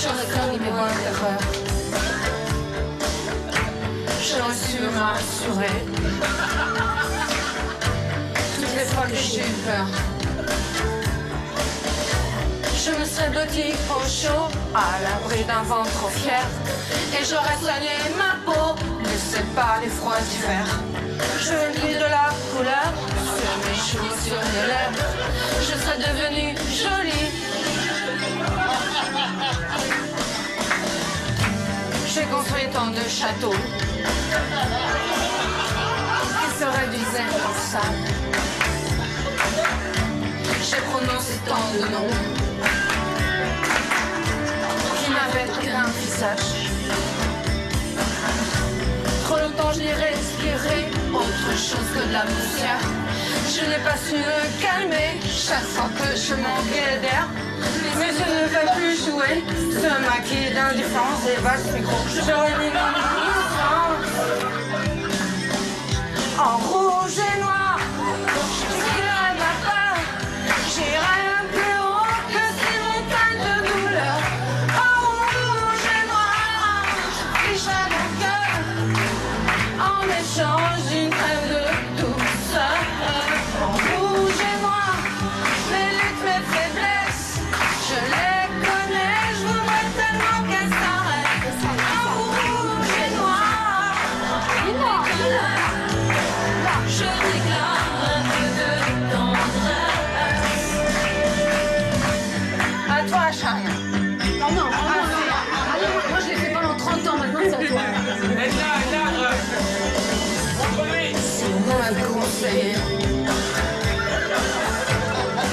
j'aurais commis mes bonnes erreurs. J'aurais su me rassurer. Toutes les fois que j'ai eu peur, Je me serais blottie au chaud, à l'abri d'un vent trop fier. Et j'aurais soigné ma peau, laissé pas les froids d'hiver. Je lis de la couleur sur mes joues, sur mes lèvres. Je serais devenue jolie. J'ai construit tant de châteaux qui se réduisaient en sable. J'ai prononcé tant de noms qui n'avaient aucun visage. Trop longtemps je l'ai respiré, autre chose que de la poussière. Je n'ai pas su me calmer chaque fois que je manquais d'air. Mais je ne veux plus jouer ce maquis d'indifférence et vaste micro. J'aurais mis mon innocence en rouge et noir. J'exprimerai ma peur, j'irai plus haut que ces montagnes de douleur. En rouge et noir, je ficherai mon cœur en échange d'une trêve de douceur. En rouge et noir, mes luttes, mes faiblesses, je les connais, je voudrais tellement qu'elles s'arrêtent. En rouge et noir, je réclame un peu de tendresse. À toi, Charles. Non, non, moi je l'ai fait pendant 30 ans, maintenant c'est à toi. Si on m'avait conseillé,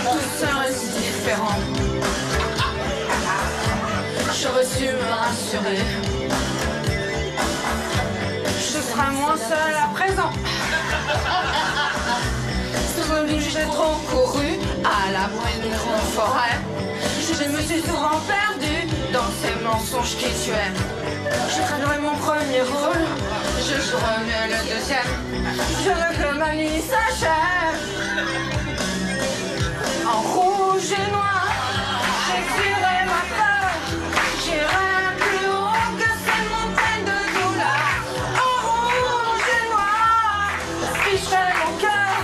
tout serait si différent. J'aurais su me rassurer. Je serai moins seule à présent. J'ai trop couru à l'abri des grandes forêts. Je me suis souvent perdue dans ces mensonges qui tuaient. Je traînerai mon premier rôle, je jouerai mieux le deuxième. Je veux que ma nuit s'achève en rouge et noir. J'expirerai ma peur, j'irai plus haut que ces montagnes de douleur. En rouge et noir, je ficherai mon cœur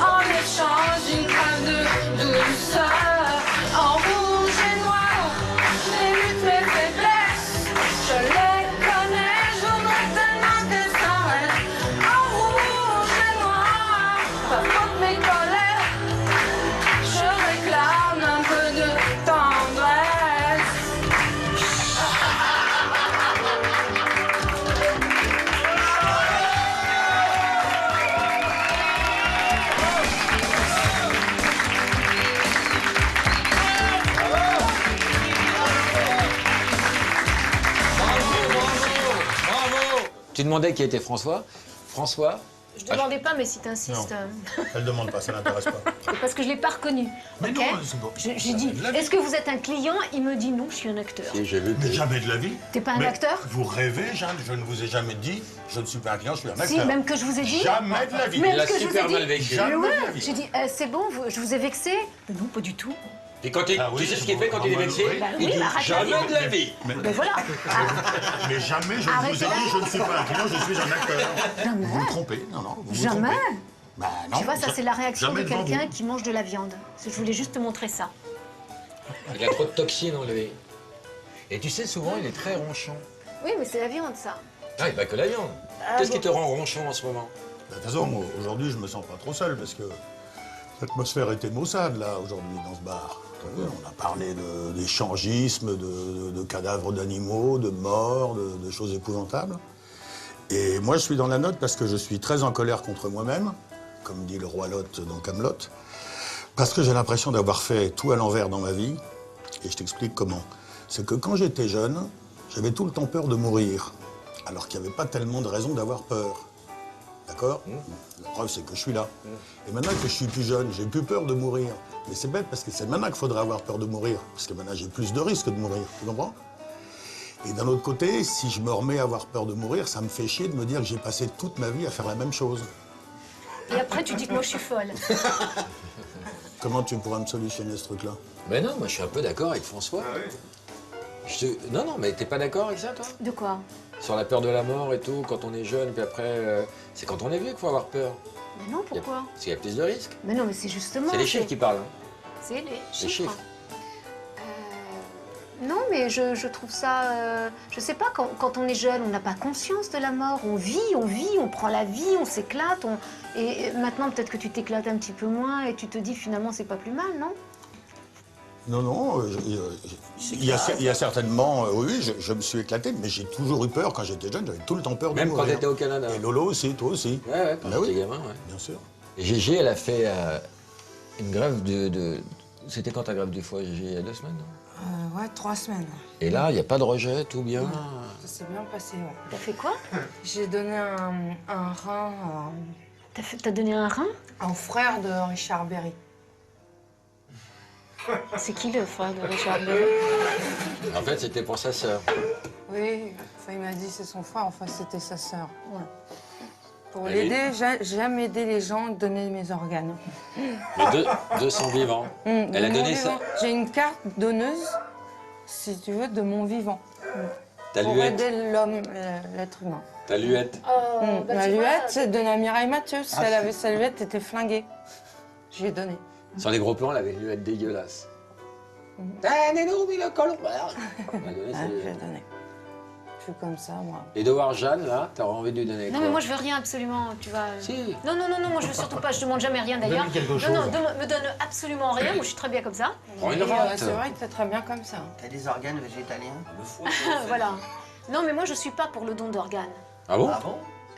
en échange d'une crème de douceur. En rouge et noir, mes luttes, mes faiblesses, je les connais, je voudrais tellement qu'elles s'arrêtent. En rouge et noir, pas faute mes colères, je réclame un peu de tendresse. Tu demandais qui était François. François. Je demandais pas, mais si t'insistes. Elle demande pas, ça l'intéresse pas. C'est parce que je l'ai pas reconnu. Mais ok non, c'est bon. J'ai dit, est-ce que vous êtes un client? Il me dit non, je suis un acteur. Mais jamais de la vie. T'es pas un Mais acteur? Vous rêvez, Jeanne, je ne vous ai jamais dit, je ne suis pas un client, je suis un acteur. Si, même que je vous ai dit. Jamais de la vie. Même que je vous ai dit. Jamais Mais ouais, de la vie. j'ai dit, c'est bon, je vous ai vexé? Mais non, pas du tout. Et quand tu sais ce qu'il fait quand il est vexé? Bah Il oui, dit arrête jamais la vie. de la vie. Mais voilà. Mais jamais je ne vous ai dit, je ne suis pas un client, je suis un acteur. Jamais. Vous vous trompez, non, non, vous vous Jamais. trompez. Bah non. Tu vois, ça c'est la réaction de jamais devant quelqu'un vous. qui mange de la viande. Je voulais juste te montrer ça. Il a trop de toxines en lui. Et tu sais, souvent, il est très ronchon. Oui, mais c'est la viande, ça. Ah, il pas que la viande. Qu'est-ce qui te rend ronchon en ce moment? De toute façon, moi, aujourd'hui, je me sens pas trop seul parce que l'atmosphère était maussade, là, aujourd'hui, dans ce bar. On a parlé d'échangisme, de cadavres d'animaux, de morts, de choses épouvantables. Et moi, je suis dans la note parce que je suis très en colère contre moi-même, comme dit le roi Lot dans Camelot, parce que j'ai l'impression d'avoir fait tout à l'envers dans ma vie. Et je t'explique comment. C'est que quand j'étais jeune, j'avais tout le temps peur de mourir, alors qu'il n'y avait pas tellement de raisons d'avoir peur. D'accord? La preuve, c'est que je suis là. Et maintenant que je suis plus jeune, j'ai plus peur de mourir. Mais c'est bête parce que c'est maintenant qu'il faudrait avoir peur de mourir. Parce que maintenant, j'ai plus de risques de mourir. Tu comprends? Et d'un autre côté, si je me remets à avoir peur de mourir, ça me fait chier de me dire que j'ai passé toute ma vie à faire la même chose. Et après, tu dis que moi, je suis folle. Comment tu pourras me solutionner ce truc-là? Mais non, moi je suis un peu d'accord avec François. Non, non, mais t'es pas d'accord avec ça, toi? De quoi? Sur la peur de la mort et tout, quand on est jeune, puis après, c'est quand on est vieux qu'il faut avoir peur. Mais non, pourquoi? Parce qu'il y a plus de risques. Mais non, mais c'est justement... C'est les chiffres qui parlent. Hein. C'est les chiffres. chiffres. Non, mais je trouve ça... je sais pas, quand on est jeune, on n'a pas conscience de la mort. On vit, on prend la vie, on s'éclate. Et maintenant, peut-être que tu t'éclates un petit peu moins et tu te dis finalement, c'est pas plus mal, non? Non, il y a certainement... oui, je me suis éclaté, mais j'ai toujours eu peur quand j'étais jeune. J'avais tout le temps peur de Même mourir. quand t'étais au Canada. Et Lolo aussi, toi aussi. Ouais, quand Bah j'étais oui, gamin, ouais. bien sûr. Et Gégé, elle a fait une grève de... C'était quand ta grève du foie, Gégé? Il y a 2 semaines, non? Ouais, 3 semaines. Et là, il n'y a pas de rejet, tout bien. Ça s'est bien passé, ouais. T'as fait quoi? J'ai donné un rein... T'as donné un rein? Au frère de Richard Berry. C'est qui le frère de Richard Berry? En fait, c'était pour sa sœur. Oui, enfin, il m'a dit c'est son frère, enfin c'était sa sœur. Ouais. Pour Et l'aider, j'aime aider les gens, donner mes organes. Les deux sont vivants. Elle a donné ça. J'ai une carte donneuse, si tu veux, de mon vivant. Ta pour luette. aider l'homme, l'être humain. Ta luette. Ma luette, c'est donnée à Mireille Mathieu. Si elle avait sa luette, était flinguée. Je lui ai donné. Sur les gros plans, elle avait une luette dégueulasse. Donnez-nous le col. Elle m'a donné sa Je lui ai luette. donné. Je suis comme ça, moi. Et de voir Jeanne, là, t'aurais envie de lui donner Non, quoi? mais moi je veux rien absolument, tu vois. Si. Non, moi je veux surtout pas, je demande jamais rien d'ailleurs. Donne-lui quelque Non, chose. me donne absolument rien, moi je suis très bien comme ça. Prends une Et, rente. c'est vrai que t'es très bien comme ça. T'as des organes végétaliens? Le foie. Voilà. Non, mais moi je suis pas pour le don d'organes. Ah bon?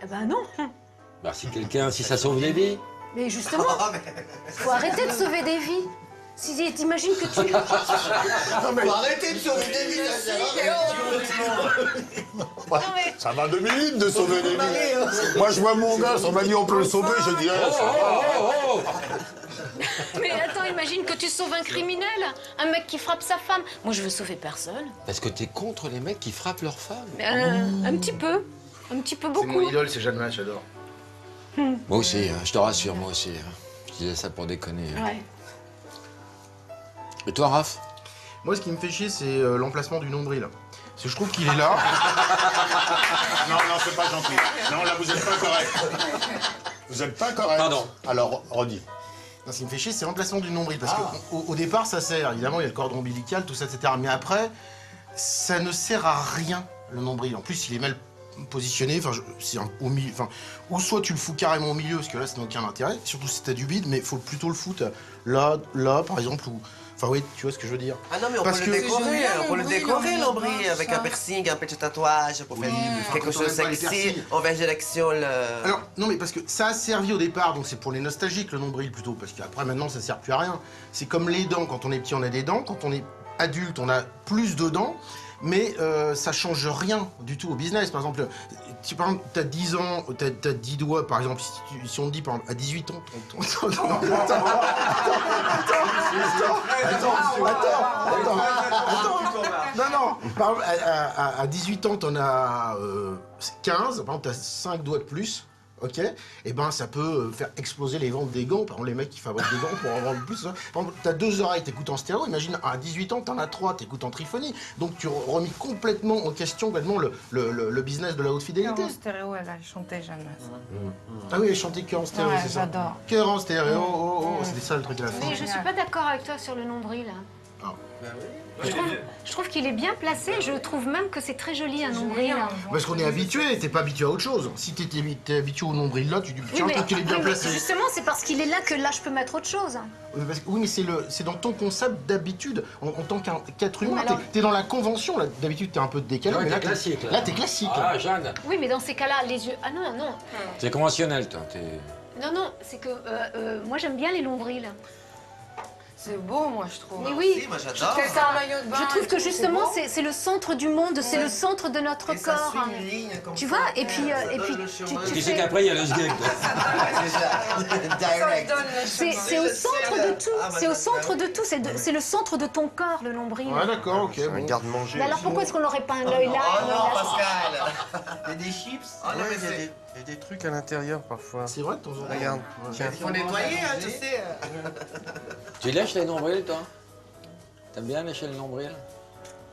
Eh ben non. Bah, si ça sauve des vies. Mais justement, faut arrêter de sauver des vies. Si t'imagines que tu... Non, mais... Faut arrêter de sauver des vies, Ça va 2 minutes de sauver des vies. Moi, je vois mon gars, on m'a dit on peut le sauver, j'ai dit, ça va. Mais attends, imagine que tu sauves un criminel, un mec qui frappe sa femme. Moi je veux sauver personne. Parce que t'es contre les mecs qui frappent leurs femmes. Mais, un petit peu beaucoup. C'est mon idole, c'est Jeanne Masse, j'adore. Moi aussi, hein, je te rassure, moi aussi. Hein. Je disais ça pour déconner. Hein. Ouais. Et toi, Raph? Moi, ce qui me fait chier, c'est l'emplacement du nombril. Parce que je trouve qu'il est là. Non, c'est pas gentil. Non, là, vous êtes pas correct. Vous êtes pas correct. Pardon. Alors, redis. Non, ce qui me fait chier, c'est l'emplacement du nombril. Parce qu'au départ, ça sert. Évidemment, il y a le cordon ombilical, tout ça, etc. Mais après, ça ne sert à rien, le nombril. En plus, il est mal positionné. Enfin, au milieu. Enfin, ou soit tu le fous carrément au milieu, parce que là, ça n'a aucun intérêt. Surtout si t'as du bide, mais il faut plutôt le foutre là, par exemple, ou. Enfin, oui, tu vois ce que je veux dire. Ah non, mais on peut le décorer, l'ombril, avec un piercing, un petit tatouage, pour faire quelque chose de sexy, en végétation, Alors, non, mais parce que ça a servi au départ, donc c'est pour les nostalgiques, le nombril plutôt, parce qu'après, maintenant, ça sert plus à rien. C'est comme les dents, quand on est petit, on a des dents, quand on est adulte, on a plus de dents, mais ça change rien du tout au business. Par exemple, par exemple, t'as 10 ans, t'as 10 doigts, par exemple, si on te dit, par exemple, à 18 ans, Non, à 18 ans, t'en as 15, par exemple, t'as 5 doigts de plus, ok? Et ben, ça peut faire exploser les ventes des gants. Par exemple, les mecs qui fabriquent des gants pour en vendre plus. Par exemple, t'as 2 oreilles, t'écoutes en stéréo. Imagine, à 18 ans, t'en as 3, t'écoutes en triphonie. Donc, tu remis complètement en question le business de la haute fidélité. Cœur en stéréo, elle a chanté Jeanne Masse. Ah oui, elle chantait cœur en stéréo, Ouais, c'est ça. j'adore. Cœur en stéréo, c'était ça le truc à la fin. Mais je suis pas d'accord avec toi sur le nombril. Je trouve qu'il est bien placé, je trouve même que c'est très joli un nombril. Parce qu'on est habitué, t'es pas habitué à autre chose. Si t'es habitué au nombril là, tu dis tiens, je trouve qu'il est bien placé. Justement, c'est parce qu'il est là que là je peux mettre autre chose. Oui, mais c'est dans ton concept d'habitude. En tant qu'être humain, alors- t'es dans la convention. D'habitude, t'es un peu décalé. Ouais, mais t'es là, classique, là. Là, t'es classique. Ah, Jeanne. Oui, mais dans ces cas-là, les yeux. Ah non, non. T'es conventionnel, toi. Non, c'est que moi j'aime bien les nombrils. C'est beau, moi, je trouve. Mais oui, moi, j'adore. je trouve Quelqu'un en maillot de bain je trouve et que tout, justement c'est beau. c'est le centre du monde, c'est Ouais. le centre de notre Et ça corps. suit une ligne comme Tu ça. vois, et puis Tu sais qu'après, il y a le sgeg. Direct. c'est au centre de tout. Ah, bah, C'est au ça, centre de tout. C'est le centre de ton corps, le nombril. Ouais, d'accord, ok. Un garde-manger. Mais alors pourquoi est-ce qu'on n'aurait pas un œil là Oh un œil non, là Pascal. T'as des chips? Ah non, mais il y a des trucs à l'intérieur parfois. C'est vrai de temps en temps. Regarde, tiens. Il faut nettoyer, hein, tu sais. Tu lèches les nombrils, toi? T'aimes bien lécher le nombril?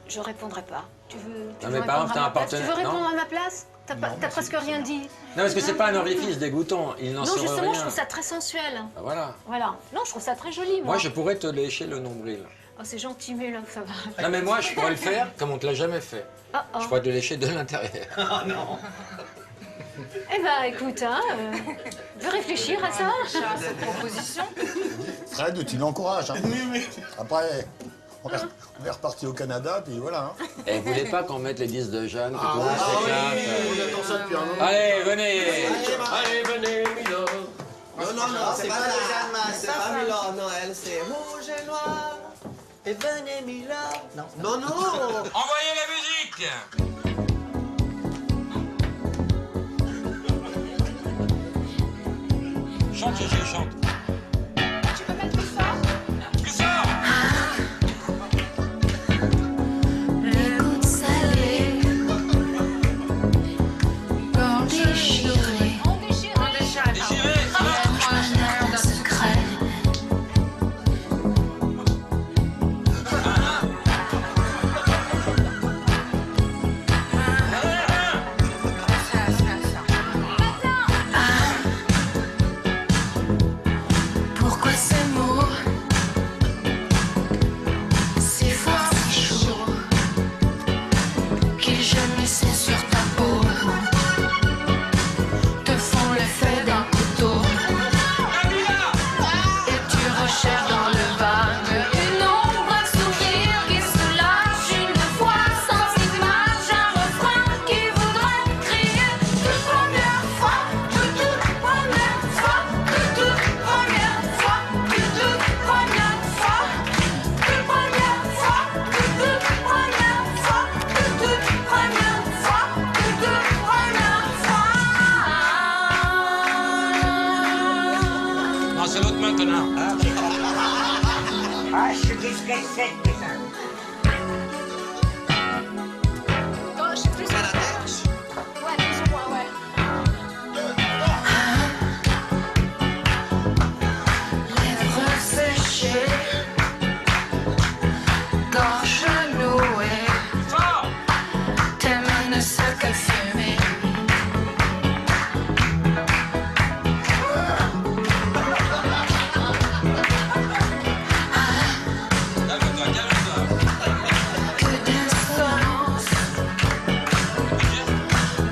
Je répondrai pas. Tu veux Non, mais par exemple, t'as un Tu veux partenaire. répondre Non, à ma place? T'as presque rien dit. non, parce que c'est pas un orifice dégoûtant. Il n'en Non, sort justement, rien. je trouve ça très sensuel. Bah, voilà. Voilà. Non, je trouve ça très joli, moi. Moi, je pourrais te lécher le nombril. Oh, c'est gentil, mais là, ça va. Non mais moi je pourrais le faire comme on te l'a jamais fait. Oh, oh. Je pourrais te lécher de l'intérieur. Oh non. Eh ben, écoute, hein, tu veux réfléchir à ça? À cette proposition. Fred, tu l'encourages. Hein. Après, on est reparti au Canada, puis voilà. Hein. Et vous voulez pas qu'on mette les disques de Jeanne, que tout le monde oui, s'éclate on attend ça depuis un moment. Allez, venez. Allez, venez, Milo. Non, c'est pas le Jeanne, c'est pas Milo, non, elle, c'est rouge et noir. Et venez, Milo. Non, non. Envoyez la musique. Chante, Gégé, chante. Tu peux mettre plus fort? Plus fort. Les gouttes salées, corps déchiré, retrouve-moi d'un secret. Pourquoi ces mots si forts, si chauds, qui gémissaient sur ta peau, te font l'effet d'un couteau, et tu recherches dans le vague une ombre, un sourire qui se lâche une voix sans image, un refrain qui voudrait crier toute première fois, toute première fois, toute première fois, toute première fois, toute première fois, toute première fois, toute première fois, toute première fois. Non, c'est l'autre main, connard. Ah, je suis dyslexique, putain. Non, je suis plus à la tête. Ouais, plus ou moins, ouais. Lèvres séchées, gorge nouée, tes mains ne savent que fumer. Calme-toi, calme-toi. Que d'insolence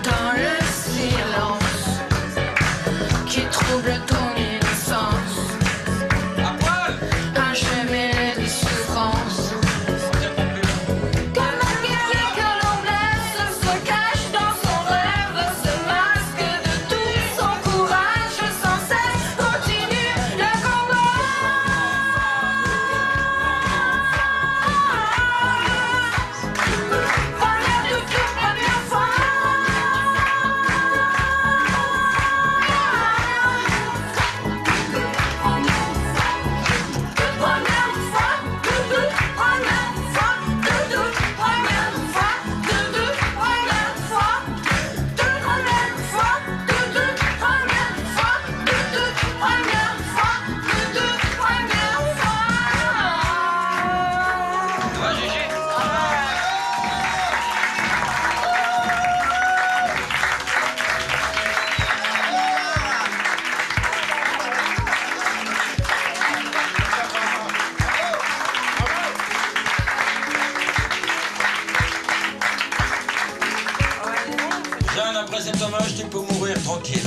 dans le silence qui trouble ton innocence. Un jeu mêlé de souffrance. Comme un guerrier que l'on blesse se cache dans son rêve, se masque de tout son courage, sans cesse continue le combat. Première de toute première fois. Va, Gégé. Jeanne, après cet hommage, tu peux mourir tranquille.